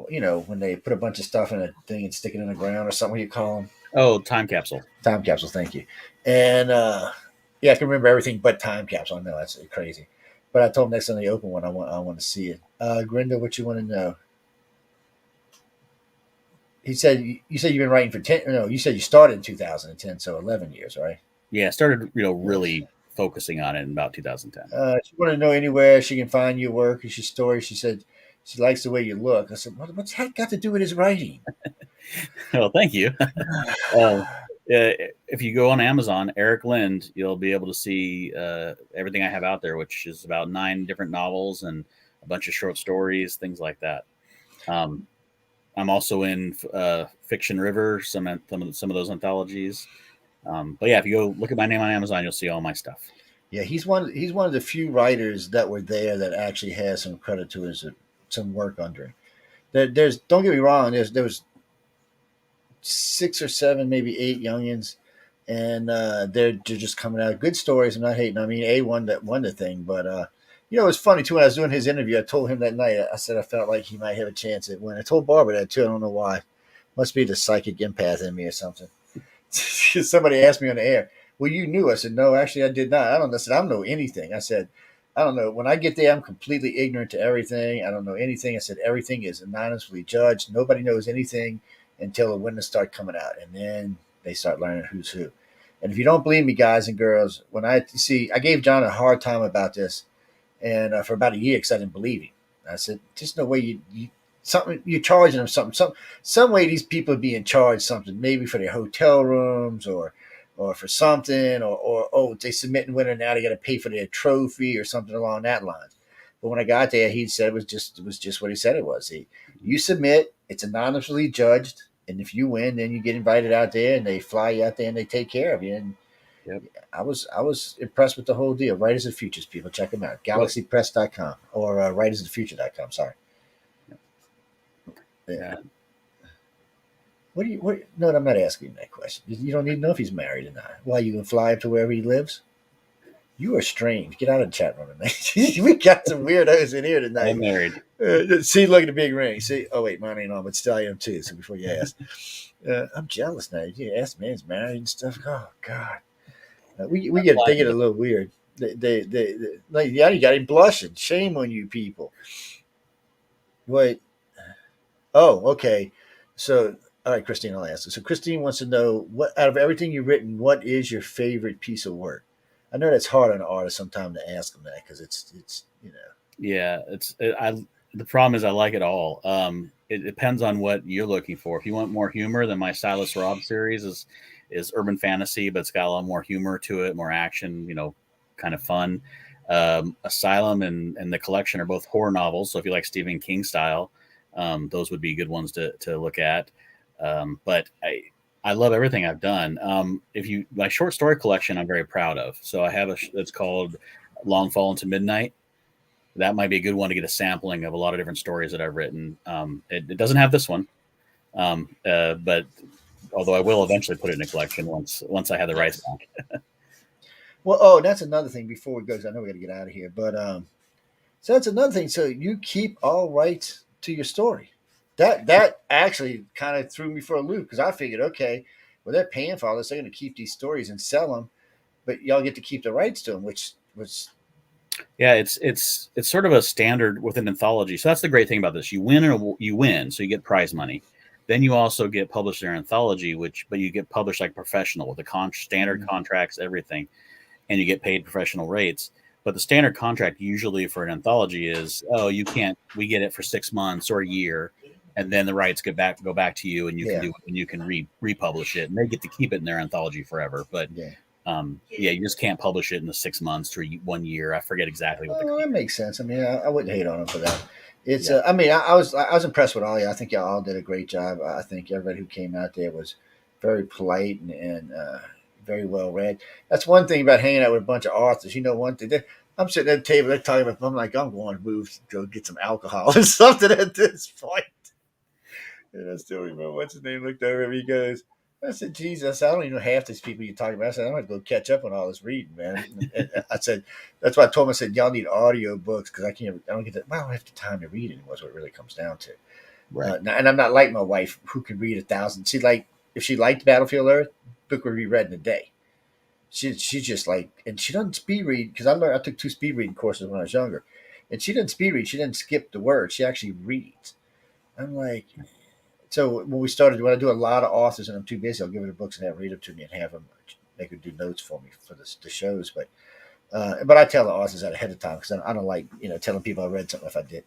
You know, when they put a bunch of stuff in a thing and stick it in the ground or something. What do you call them? oh, time capsule. Time capsules. Thank you. And yeah, I can remember everything but time capsule. I know that's crazy. But I told him next time they open one, I want to see it. Grinda, what you want to know? He said you said you've been writing for 10. No, you said you started in 2010, so 11 years, right? Yeah, started Yes. really focusing on it in about 2010. She wanted to know anywhere she can find your work or your story. She said she likes the way you look. I said, what's that got to do with his writing? Well, thank you. If you go on Amazon, Erik Lynd, you'll be able to see everything I have out there, which is about 9 different novels and a bunch of short stories, things like that. Um, I'm also in Fiction River, some of those anthologies. But yeah, if you go look at my name on Amazon, you'll see all my stuff. Yeah, he's one of the few writers that were there that actually has some credit to his some work under him. There's don't get me wrong. There was 6 or 7, maybe 8 youngins, and they're just coming out good stories. I'm not hating. I mean, A won the thing, but you know, it's funny too. When I was doing his interview, I told him that night. I said I felt like he might have a chance at winning. I told Barbara that too. I don't know why. Must be the psychic empath in me or something. Somebody asked me on the air, well, you knew. I said, no, actually, I did not. I don't know. I said, I don't know anything. I said, I don't know. When I get there, I'm completely ignorant to everything. I don't know anything. I said, everything is anonymously judged. Nobody knows anything until the winners start coming out. And then they start learning who's who. And if you don't believe me, guys and girls, when I gave John a hard time about this, and for about a year because I didn't believe him. I said, just no way you something you're charging them something. Some way these people are being charged something, maybe for their hotel rooms or for something, or oh, they submit and winner now they got to pay for their trophy or something along that line. But when I got there, he said it was just what he said it was. You submit, it's anonymously judged, and if you win, then you get invited out there, and they fly you out there, and they take care of you. And Yep. I was impressed with the whole deal. Writers of Futures, people, check them out. What? GalaxyPress.com or writersofthefuture.com. Sorry. Yeah. Yeah. What do you? What? No, I'm not asking that question. You don't need to know if he's married or not. Why, you can fly up to wherever he lives? You are strange. Get out of the chat room tonight. We got some weirdos in here tonight. I'm married. See, look at the big ring. See, oh wait, mine ain't on, but still I am too. So before you ask, I'm jealous now. You ask man's married and stuff. Oh God, we get they get a little weird. They like yeah, you got him blushing. Shame on you people. Wait. Oh, okay. So all right, Christine, I'll ask. So Christine wants to know what out of everything you've written, what is your favorite piece of work? I know that's hard on an artist sometimes to ask them that because it's you know. Yeah, the problem is I like it all. It depends on what you're looking for. If you want more humor, then my Silas Robb series is urban fantasy, but it's got a lot more humor to it, more action, kind of fun. Asylum and the collection are both horror novels, so if you like Stephen King style, those would be good ones to look at. But I love everything I've done. My short story collection, I'm very proud of. So I have it's called Long Fall into Midnight. That might be a good one to get a sampling of a lot of different stories that I've written. It doesn't have this one, but although I will eventually put it in a collection once I have the rights back. Well, oh, that's another thing before we go, 'cause I know we got to get out of here. But so that's another thing. So you keep all rights to your story. That actually kind of threw me for a loop because I figured, okay, well they're paying for all this, they're going to keep these stories and sell them, but y'all get to keep the rights to them, which was Yeah, it's sort of a standard with an anthology. So that's the great thing about this. You win, so you get prize money. Then you also get published in an anthology, but you get published like professional with the standard contracts, everything, and you get paid professional rates. But the standard contract usually for an anthology is, oh, you can't. We get it for 6 months or a year, and then the rights go back to you, and you can yeah, do it, and you can republish it, and they get to keep it in their anthology forever. But yeah. Yeah, you just can't publish it in the 6 months to 1 year. I forget exactly what the Oh, that makes sense. I mean, I wouldn't hate on him for that. It's, yeah. I mean, I was impressed with all you. I think y'all all did a great job. I think everybody who came out there was very polite and very well read. That's one thing about hanging out with a bunch of authors. You know, one thing I'm sitting at the table, they're talking about. I'm like, I'm going to move to go get some alcohol or something at this point. And I still remember what's his name looked over at me. He goes, I said, Jesus, I don't even know half these people you're talking about. I said, I'm going to go catch up on all this reading, man. And I said, that's why I told him, I said, y'all need audio books because I don't get that. Well, I don't have the time to read anymore, is what it really comes down to. Right. And I'm not like my wife who can read 1,000. See, like, if she liked Battlefield Earth, book would be read in a day. She's just like, and she doesn't speed read because I took 2 speed reading courses when I was younger. And she doesn't speed read. She didn't skip the words. She actually reads. I'm like, so when I do a lot of authors and I'm too busy, I'll give her the books and have her read them to me and have them make her do notes for me for the shows. But I tell the authors that ahead of time because I don't like telling people I read something if I didn't.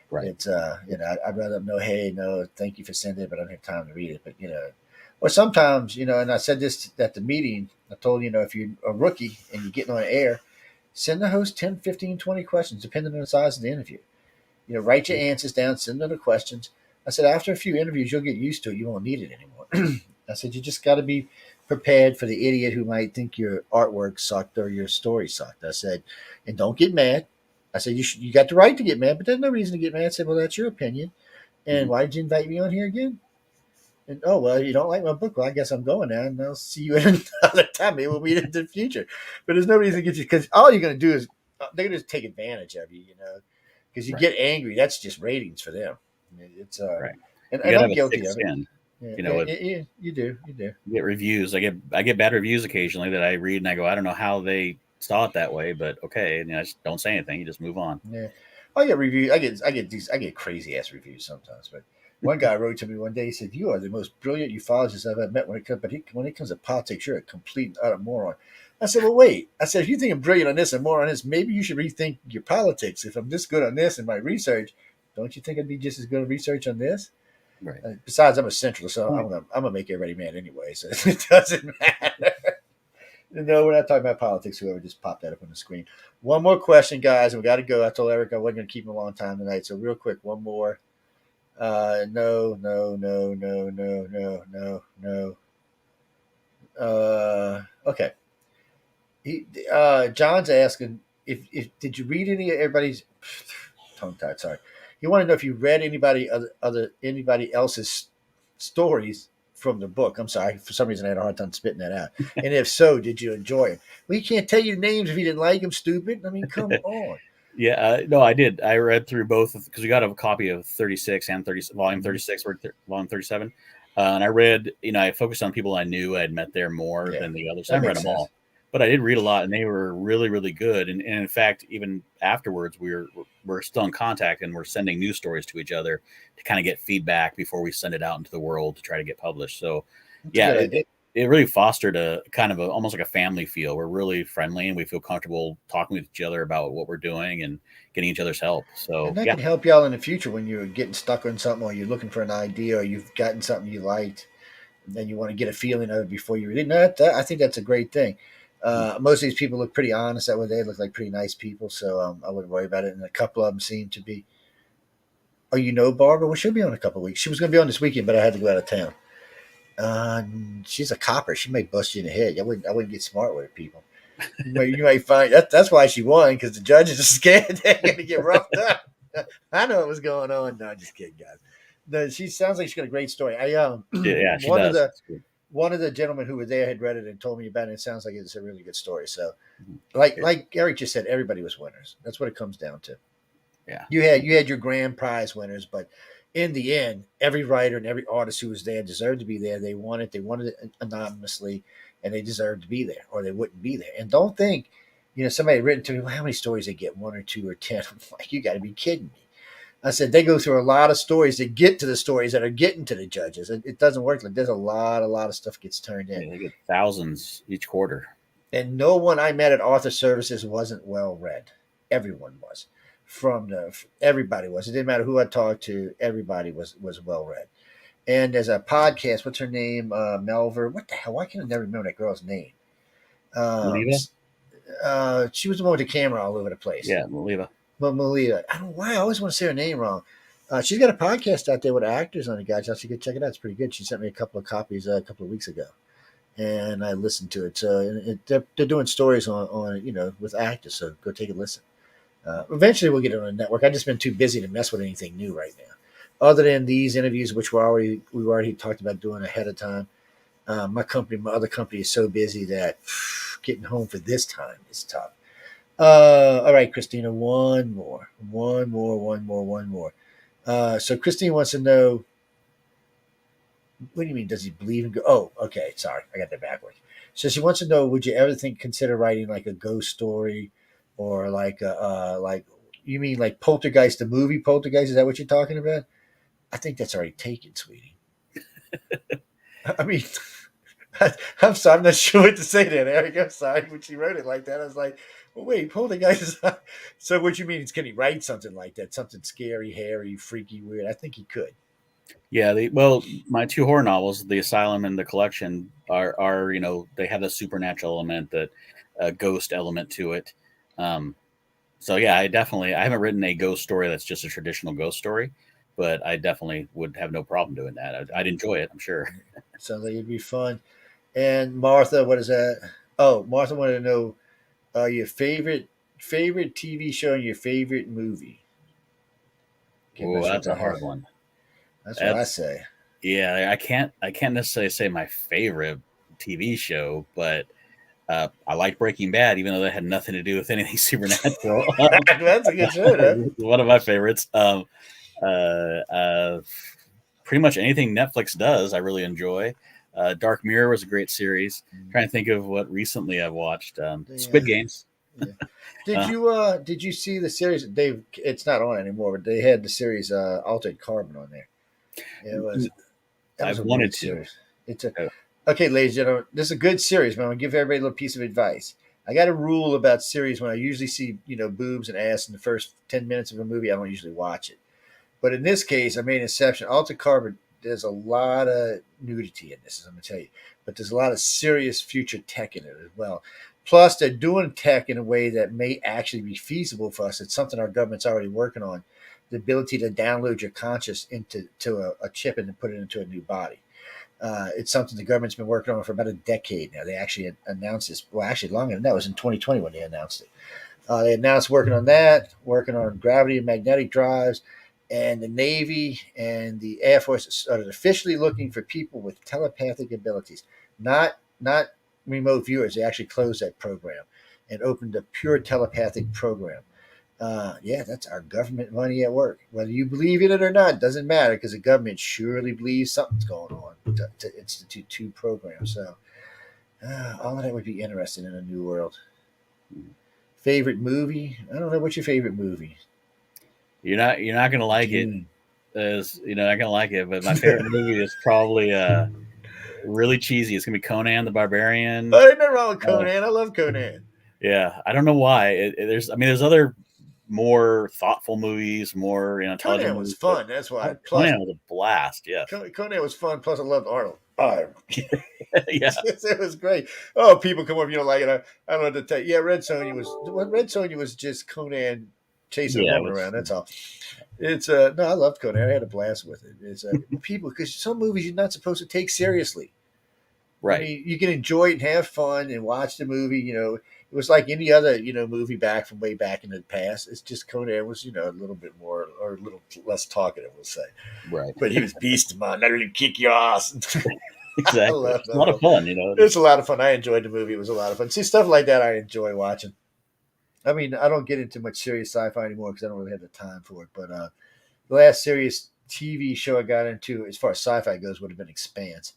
Right. It's I'd rather them know, hey, no, thank you for sending it, but I don't have time to read it. But or sometimes and I said this at the meeting. I told if you're a rookie and you're getting on air, send the host 10, 15, 20 questions depending on the size of the interview. Write your answers down, send them the questions. I said, after a few interviews, you'll get used to it. You won't need it anymore. I said, you just got to be prepared for the idiot who might think your artwork sucked or your story sucked. I said, and don't get mad. I said, you got the right to get mad, but there's no reason to get mad. I said, well, that's your opinion. And Mhm. why did you invite me on here again? And oh, well, you don't like my book. Well, I guess I'm going now, and I'll see you another time. Maybe we'll meet in the future. But there's no reason to get you because all you're going to do is they're going to take advantage of you, because you Right. get angry. That's just ratings for them. It's Right. and, You and got to I'm have a thick guilty of it. skin. Yeah, You know, yeah, with yeah, yeah, you do. get reviews. I get bad reviews occasionally that I read and I go, I don't know how they saw it that way, but okay. And I just don't say anything. You just move on. Yeah, I get reviews. I get crazy ass reviews sometimes. But one guy wrote to me one day. He said, "You are the most brilliant ufologist I've ever met. When it comes to politics, you're a complete and utter moron." I said, "Well, wait." I said, "If you think I'm brilliant on this and moron on this, maybe you should rethink your politics. If I'm this good on this and my research, don't you think I'd be just as good at research on this?" Right. Besides, I'm a centralist, so Right. I'm gonna make everybody mad anyway. So it doesn't matter. No, we're not talking about politics. Whoever just popped that up on the screen. One more question, guys, and we got to go. I told Eric I wasn't going to keep him a long time tonight. So real quick, one more. No, no, no, no, no, no, no, no. Okay. John's asking if did you read any of everybody's tongue tied? Sorry. He wanted to know if you read anybody else's stories from the book. I'm sorry, for some reason I had a hard time spitting that out. And if so, did you enjoy them? Well, you can't tell you names if you didn't like them. Stupid. I mean, come on. Yeah, no, I did. I read through both because we got a copy of 36 and 30, volume Mhm. 36 or volume 37. And I read, I focused on people I knew I'd met there more Yeah, than the others. I that haven't read makes them sense. all, but I did read a lot, and they were really, really good. And in fact, even afterwards, we're still in contact, and we're sending news stories to each other to kind of get feedback before we send it out into the world to try to get published. So, That's a yeah, good it, idea. it, it really fostered a kind of almost like a family feel. We're really friendly, and we feel comfortable talking with each other about what we're doing and getting each other's help. And So that yeah, can help you out in the future when you're getting stuck on something or you're looking for an idea or you've gotten something you liked and then you want to get a feeling of it before you read it. No, I think that's a great thing. Most of these people look pretty honest. That way they look like pretty nice people, so I wouldn't worry about it. And a couple of them seem to be. Oh, Barbara? Well, she'll be on in a couple of weeks. She was going to be on this weekend, but I had to go out of town. Uh, she's a copper. She may bust you in the head. I wouldn't get smart with it, people. You might find that's why she won because the judges are scared they're going to get roughed up. I know what was going on. No, just kidding, guys. No, she sounds like she's got a great story. I yeah, she one of does. the one of the gentlemen who were there had read it and told me about it. It sounds like it's a really good story. So, Mhm. like Eric just said, everybody was winners. That's what it comes down to. Yeah, You had your grand prize winners, but in the end, every writer and every artist who was there deserved to be there. They wanted it anonymously, and they deserved to be there, or they wouldn't be there. And don't think, somebody had written to me, well, how many stories they get, one or two or 10? I'm like, you got to be kidding me. I said they go through a lot of stories to get to the stories that are getting to the judges. It doesn't work like there's a lot of stuff gets turned in, yeah, they get thousands each quarter. and no one I met at Author Services wasn't well read. Everyone was, everybody was. It didn't matter who I talked to. Everybody was well read. And there's a podcast. What's her name? Melver. What the hell? Why can't I never remember that girl's name? Um, Leva? she was the one with the camera all over the place. Yeah, Leva. But Malia, I don't know why I always want to say her name wrong. She's got a podcast out there with actors on it, guys. You should check it out. It's pretty good. She sent me a couple of copies a couple of weeks ago, and I listened to it. So they're doing stories on with actors. So go take a listen. Eventually, we'll get it on the network. I've just been too busy to mess with anything new right now, other than these interviews, which we've already talked about doing ahead of time. My other company is so busy that getting home for this time is tough. All right, Christina, one more. So Christine wants to know, what do you mean? Does he believe in? Oh, okay. Sorry, I got that backwards. So she wants to know, would you ever consider writing like a ghost story, or like you mean like Poltergeist, the movie Poltergeist? Is that what you're talking about? I think that's already taken, sweetie. I mean, I'm sorry, I'm not sure what to say there, Eric. I'm sorry when she wrote it like that. I was like, well, wait, Poltergeist. So what you mean? Can he write something like that? Something scary, hairy, freaky, weird? I think he could. Yeah, well, my two horror novels, The Asylum and The Collection, are they have a supernatural element, that ghost element to it. Um, so yeah, I haven't written a ghost story that's just a traditional ghost story, but I definitely would have no problem doing that. I'd enjoy it, I'm sure. Sounds like it'd be fun. And Martha, what is that? Oh, Martha wanted to know your favorite TV show and your favorite movie. Give Oh, us what that's the a heck. hard one. That's what I That's say. Yeah, I can't necessarily say my favorite TV show, but I like Breaking Bad, even though that had nothing to do with anything supernatural. That's a good show, though. One of my favorites. Uh, uh, Pretty much anything Netflix does, I really enjoy. Dark Mirror was a great series. Trying to think of what recently I've watched. Squid Yeah, Games. yeah. Uh, Did you see the series? They It's not on anymore, but they had the series Altered Carbon on there. That was I've a great wanted to. series. It's a Uh, Okay, ladies and gentlemen. This is a good series, man. I'm gonna give everybody a little piece of advice. I got a rule about series: when I usually see boobs and ass in the first 10 minutes of a movie, I don't usually watch it. But in this case, I made an exception. Altered Carbon, there's a lot of nudity in this, as I'm going to tell you. But there's a lot of serious future tech in it as well. Plus, they're doing tech in a way that may actually be feasible for us. It's something our government's already working on. The ability to download your conscious into a chip and then put it into a new body. It's something the government's been working on for about a decade now. They actually announced this. Well, actually, longer than that. It was in 2020 when they announced it. They announced working on that, working on gravity and magnetic drives, and the Navy and the Air Force started officially looking for people with telepathic abilities, not remote viewers. They actually closed that program and opened a pure telepathic program. Yeah, that's our government money at work. Whether you believe in it or not doesn't matter, because the government surely believes something's going on to institute two programs. So all of that would be interesting in a new world. Favorite movie? I don't know. What's your favorite movie? you're not gonna like it. Dune. Not gonna like it. But my favorite movie is probably really cheesy. It's gonna be Conan the Barbarian. Oh, ain't nothing wrong with Uh, Conan. I love Conan. yeah, I don't know why. There's other more thoughtful movies, more intelligent Conan was movies, but fun. That's why. Plus, Conan was a blast. Yes. Conan was fun. Plus, I loved Arnold. Arnold. Yeah. It was great. Oh, people come up, like it. I don't know what to tell you. Yeah, Red Sonja was just Conan chasing a Yeah, it woman was. around. That's all. It's no, I loved Conan. I had a blast with it. It's people, because some movies you're not supposed to take seriously. I Right. mean, you can enjoy it and have fun and watch the movie. It was like any other movie back from way back in the past. It's just Conan was a little bit more, or a little less talkative, we'll say. Right. But he was beast man. I really kick your ass. I Exactly. love It's a lot of that. fun. It's a lot of fun. I enjoyed the movie. It was a lot of fun. See, stuff like that I enjoy watching. I mean, I don't get into much serious sci-fi anymore because I don't really have the time for it. But the last serious TV show I got into, as far as sci-fi goes, would have been Expanse,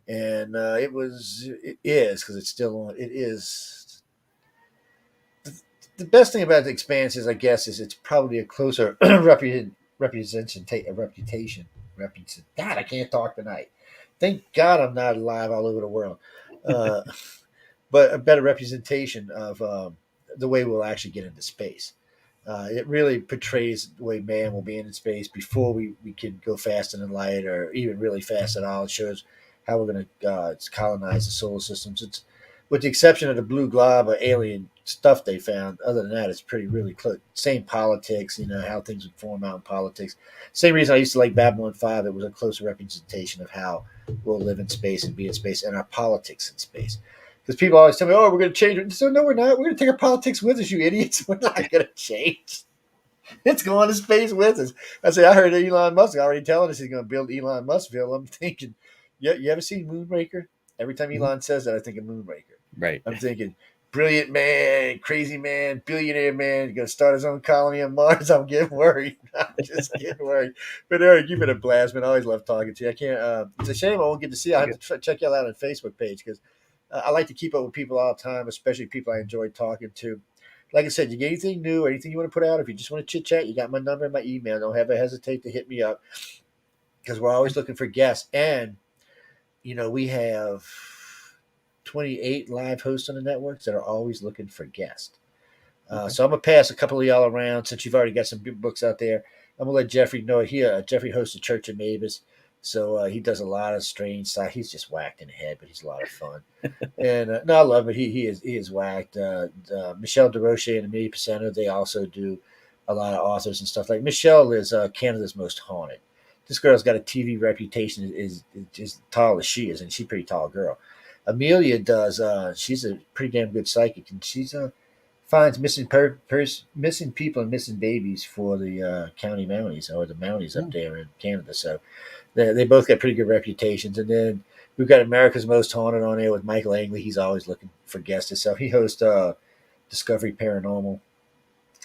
and it is, because it's still on. It is the best thing about the Expanse is, I guess, is it's probably a closer reputation. God, I can't talk tonight. Thank God I'm not alive all over the world. Uh, but a better representation of the way we'll actually get into space. It really portrays the way man will be in space before we can go faster than light, or even really fast at all. It shows how we're going to colonize the solar systems. with the exception of the blue glob or alien stuff they found. Other than that, it's pretty really close. Same politics, how things would form out in politics. Same reason I used to like Babylon 5. It was a closer representation of how we'll live in space and be in space and our politics in space. Because people always tell me, "Oh, we're going to change it." So no, we're not. We're going to take our politics with us, you idiots. We're not going to change. It's going to space with us. I say, I heard Elon Musk already telling us he's going to build Elon Muskville. I'm thinking, you ever seen Moonraker? Every time Mhm. Elon says that, I think of Moonraker. Right. I'm thinking, brilliant man, crazy man, billionaire man, going to start his own colony on Mars. I'm getting worried. I'm just getting worried. But Eric, you've been a blast, man. I always love talking to you. I can't. It's a shame I won't get to see you. I have to check y'all out on Facebook page because I like to keep up with people all the time, especially people I enjoy talking to. Like I said, you get anything new or anything you want to put out, if you just want to chit chat, you got my number and my email. Don't ever hesitate to hit me up because we're always looking for guests. And, we have 28 live hosts on the networks that are always looking for guests. Okay. So I'm gonna pass a couple of y'all around since you've already got some good books out there. I'm gonna let Jeffrey know. Jeffrey hosts the Church of Mavis, so he does a lot of strange stuff. He's just whacked in the head, but he's a lot of fun. And no, I love it. He is whacked. Michelle DeRoche and Amelia Pacento, they also do a lot of authors and stuff. Like Michelle is Canada's most haunted. This girl's got a TV reputation is as tall as she is, and she's a pretty tall girl. Amelia does. She's a pretty damn good psychic, and she's finds missing people and missing babies for the county Mounties or the Mounties up Oh, there in Canada. So they both got pretty good reputations. And then we've got America's Most Haunted on there with Michael Angley. He's always looking for guests and stuff. He hosts Discovery Paranormal.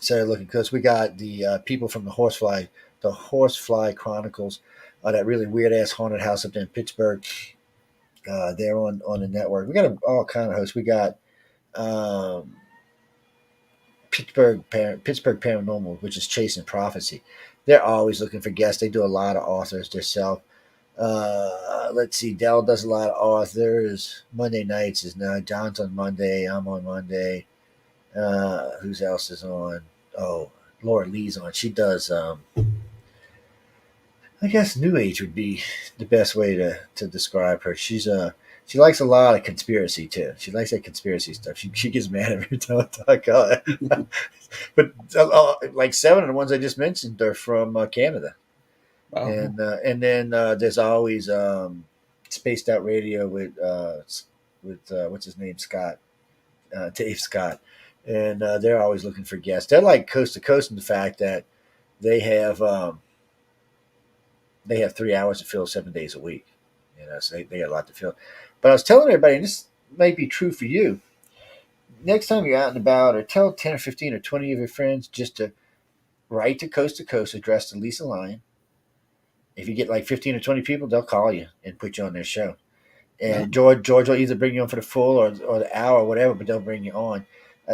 So looking because we got the people from the Horsefly Chronicles, that really weird ass haunted house up there in Pittsburgh. They're on the network. We got all kind of hosts. We got um, Pittsburgh Paranormal, which is Chasing Prophecy. They're always looking for guests. They do a lot of authors themselves. Let's see. Dell does a lot of authors. Monday nights is now. John's on Monday. I'm on Monday. Who's else is on? Oh, Laura Lee's on. She does. I guess New Age would be the best way to describe her. She likes a lot of conspiracy too. She likes that conspiracy stuff. She gets mad every time I talk about it. But like seven of the ones I just mentioned are from Canada, oh, and then there's always Spaced Out Radio with what's his name, Scott, Dave Scott, and they're always looking for guests. They're like coast to coast in the fact that they have um, they have 3 hours to fill 7 days a week. So they got a lot to fill. But I was telling everybody, and this might be true for you. Next time you're out and about, or tell 10 or 15 or 20 of your friends just to write to Coast, address to Lisa Lyon. If you get like 15 or 20 people, they'll call you and put you on their show. no. And George will either bring you on for the full or the hour or whatever, but they'll bring you on.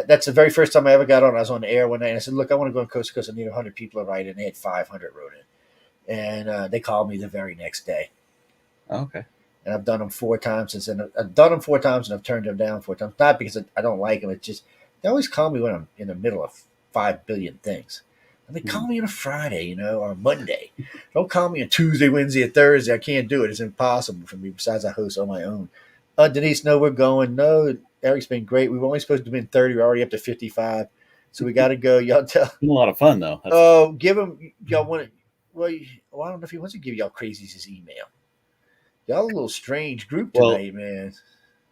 That's the very first time I ever got on. I was on the air one night and I said, "Look, I want to go on Coast to Coast. I need 100 people to write." And they had 500 wrote in. And they called me the very next day. Oh, okay. And I've done them 4 times since. And I've done them 4 times, and I've turned them down 4 times. Not because I don't like them. It's just they always call me when I'm in the middle of 5 billion things. And they call Hmm. me on a Friday, or a Monday. Don't call me on Tuesday, Wednesday, or Thursday. I can't do it. It's impossible for me. Besides, I host on my own. Denise, no, we're going. No, Eric's been great. We've only supposed to be in 30. We're already up to 55. So we got to go. Y'all tell. Been a lot of fun though. That's Oh, give him. Y'all want to. Well, I don't know if he wants to give y'all crazies his email. Y'all a little strange group well. tonight, man.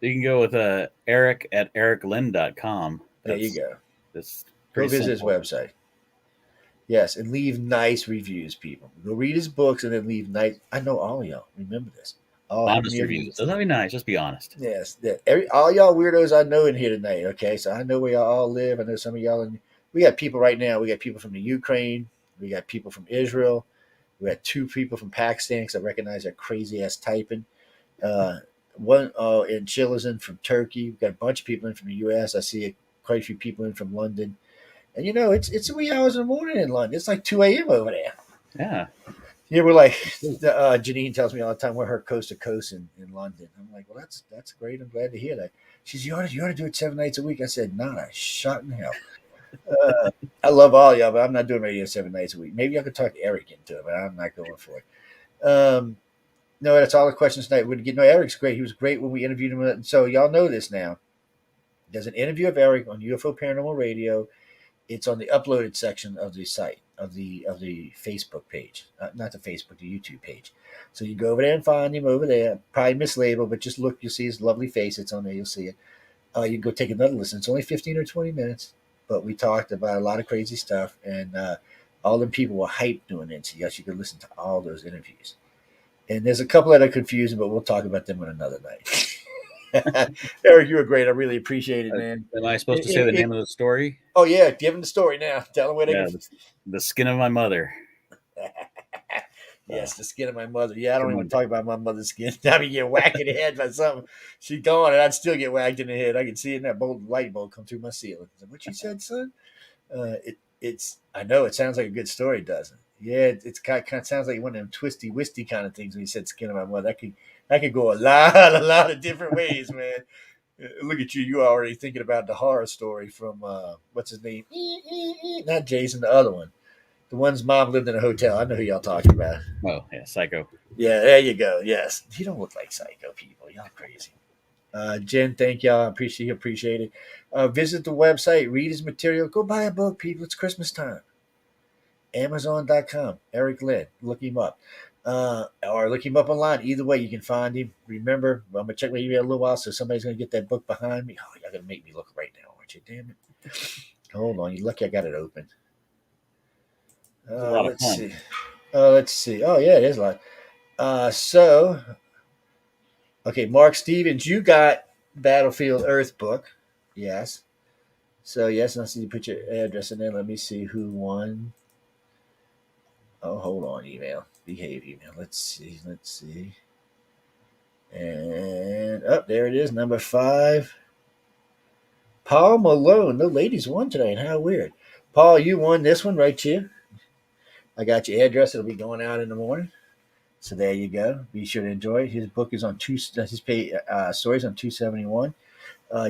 You can go with Eric at ericlynd.com. There you go. That's Go pretty visit his simple. website. Yes, and leave nice reviews, people. Go read his books and then leave nice. I know all of y'all. Remember this. How Honest many of you? reviews. Doesn't that be nice? Just be honest. Yes, all y'all weirdos I know in here tonight. Okay, so I know where y'all all live. I know some of y'all. We got people right now. We got people from the Ukraine. We got people from Israel. We got 2 people from Pakistan because I recognize that crazy ass typing. Uh, One in Chilizin from Turkey. We've got a bunch of people in from the U.S. I see quite a few people in from London. And it's wee hours in the morning in London. It's like 2 a.m. over there. Yeah. Yeah, we're like Janine tells me all the time we're her coast to coast in London. I'm like, well, that's great. I'm glad to hear that. She says, you ought to do it 7 nights a week. I said, not a shot in hell. Uh, I love all y'all, but I'm not doing radio 7 nights a week. Maybe I could talk to Eric into it, but I'm not going for it. No, that's all the questions tonight. No, Eric's great. He was great when we interviewed him. So y'all know this now. There's an interview of Erik on UFO Paranormal Radio. It's on the uploaded section of the site of the Facebook page, not the Facebook, the YouTube page. So you go over there and find him over there. Probably mislabeled, but just look. You'll see his lovely face. It's on there. You'll see it. You can go take another listen. It's only 15 or 20 minutes, but we talked about a lot of crazy stuff, and all the people were hyped doing it. So yes, you could listen to all those interviews. And there's a couple that are confusing, but we'll talk about them on another night. Erik, you were great. I really appreciate it, man. Am I supposed It, to say the it, name it, of the story? oh yeah, give them the story now. Tell them where they Yeah, can. the skin of my mother. Uh, Yes, the skin of my mother. Yeah, I don't come even on. want to talk about my mother's skin. I mean, get whacked in the head by something. She's gone, and I'd still get whacked in the head. I can see it in that light bulb come through my ceiling. What you said, son? It's. I know it sounds like a good story, doesn't it? Yeah, it's kind of sounds like one of them twisty, wisty kind of things when you said skin of my mother. That could go a lot of different ways, man. Look at you. You already thinking about the horror story from what's his name? Not Jason, the other one. The one's mom lived in a hotel. I know who y'all talking about. Oh, yeah, Psycho. Yeah, there you go. Yes, you don't look like psycho people. Y'all crazy. Jen, thank y'all. I appreciate it. Visit the website, read his material. Go buy a book, people. It's Christmas time. Amazon.com. Erik Lynd. Look him up. Or look him up online. Either way, you can find him. Remember, I'm going to check my email in a little while, so somebody's going to get that book behind me. Oh, y'all going to make me look right now, aren't you? Damn it. Hold on. You're lucky I got it open. It's a lot of Let's fun. see. Let's see. Oh, yeah, it is a lot. So, okay, Mark Stevens, you got Battlefield Earth book. Yes. So, yes, I see you put your address in there. Let me see who won. Oh, hold on, email. Behave email. Let's see. Let's see. And there it is, number 5. Paul Malone. No ladies won tonight. How weird. Paul, you won this one right here. I got your address. It'll be going out in the morning. So there you go. Be sure to enjoy it. His book is on his page stories on 271.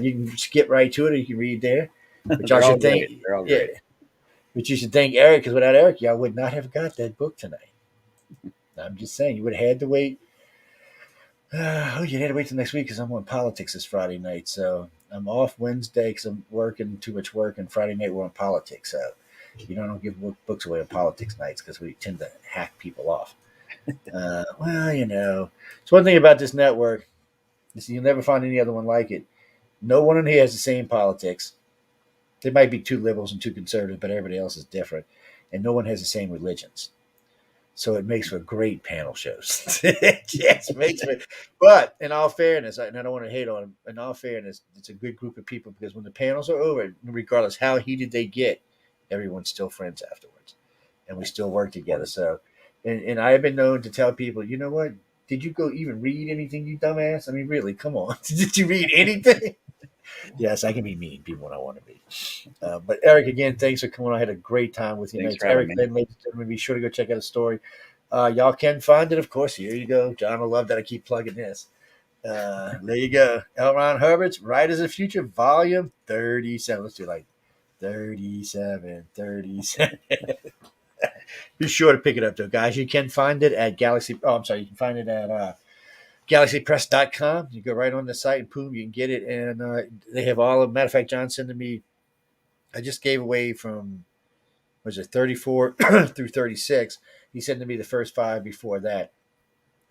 You can skip right to it, or you can read there. But y'all They're all should great. thank, They're all yeah. great. But you should thank Erik, because without Erik, y'all would not have got that book tonight. I'm just saying, you would have had to wait. You had to wait till next week because I'm on politics this Friday night. So I'm off Wednesday because I'm working too much work, and Friday night we're on politics. So I don't give books away on politics nights because we tend to hack people off. Well, it's one thing about this network. You'll never find any other one like it. No one in here has the same politics. There might be two liberals and two conservatives, but everybody else is different. And no one has the same religions. So it makes for great panel shows. It just makes for. But in all fairness, and I don't want to hate on them, in all fairness, it's a good group of people because when the panels are over, regardless how heated they get, everyone's still friends afterwards. And we still work together. So, and I have been known to tell people, you know what? Did you go even read anything, you dumbass? I mean, really, come on. Did you read anything? Yes, I can be mean people when I want to be. But Erik, again, thanks for coming on. I had a great time with you. Thanks Tonight. It's for having Erik me. Lynd, ladies and gentlemen. Be sure to go check out the story. Y'all can find it, of course. Here you go. John will love that I keep plugging this. There you go. L. Ron Herbert's Writers of the Future, Volume 37. Let's do like 37, 37. Be sure to pick it up, though, guys. You can find it at Galaxy. Oh, I'm sorry. You can find it at galaxypress.com. You go right on the site and boom, you can get it. And they have all of matter of fact, John sending me, I just gave away from, was it 34 through 36. He sent to me the first 5 before that.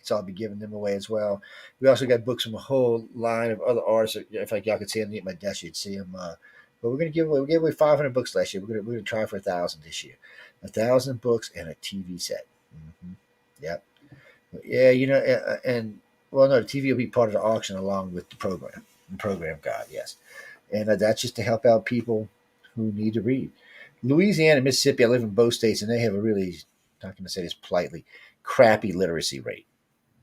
So I'll be giving them away as well. We also got books from a whole line of other artists. If like y'all could see them at my desk, you'd see them. But we're gonna we gave away 500 books last year. We're gonna try for 1,000 this year. 1,000 books and a TV set. Mm-hmm. Yep. Yeah, and well, no, the TV will be part of the auction along with the program guide. Yes, and that's just to help out people who need to read. Louisiana and Mississippi, I live in both states, and they have a really, not going to say this politely, crappy literacy rate.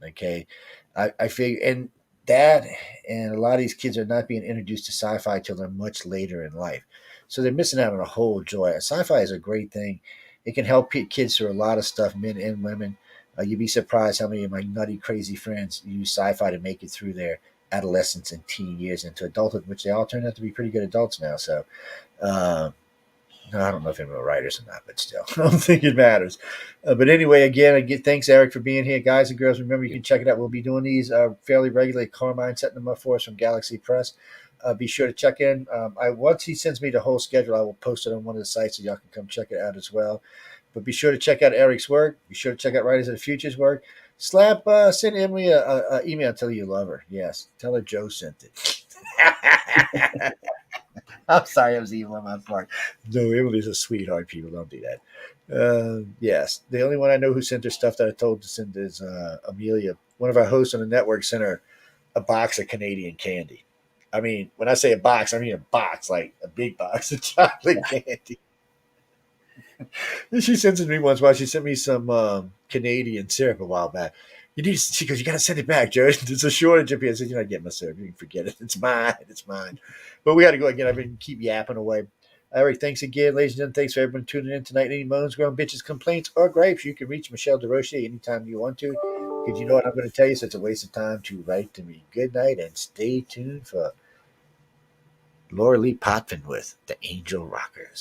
Okay, I figure, and that, and a lot of these kids are not being introduced to sci-fi till they're much later in life, so they're missing out on a whole joy. Sci-fi is a great thing; it can help kids through a lot of stuff, men and women. You'd be surprised how many of my nutty, crazy friends use sci-fi to make it through their adolescence and teen years into adulthood, which they all turn out to be pretty good adults now. So, uh, no, I don't know if anyone are writers or not, but still, I don't think it matters. But anyway, again, thanks, Erik, for being here. Guys and girls, remember, you can check it out. We'll be doing these fairly regularly. Carmine setting them up for us from Galaxy Press. Be sure to check in. Once he sends me the whole schedule, I will post it on one of the sites so y'all can come check it out as well. But be sure to check out Erik's work. Be sure to check out Writers of the Future's work. Send Emily a email and tell her you love her. Yes, tell her Joe sent it. I'm sorry, I was evil on my part. No, Emily's a sweetheart. People don't do that. Yes, the only one I know who sent her stuff that I told to send is Amelia. One of our hosts on the network sent her a box of Canadian candy. I mean, when I say a box, I mean a box, like a big box of chocolate candy. She sends it to me once. While she sent me some Canadian syrup a while back. She goes, you got to send it back, Joe. There's a shortage up here. I said, you're not getting my syrup. You can forget it. It's mine. It's mine. But we got to go again. I've been keep yapping away. Eric, thanks again, ladies and gentlemen. Thanks for everyone tuning in tonight. Any moans, groan, bitches, complaints, or gripes, you can reach Michelle DeRoche anytime you want to. Because you know what I'm going to tell you, so it's a waste of time to write to me. Good night and stay tuned for Laura Lee Potvin with the Angel Rockers.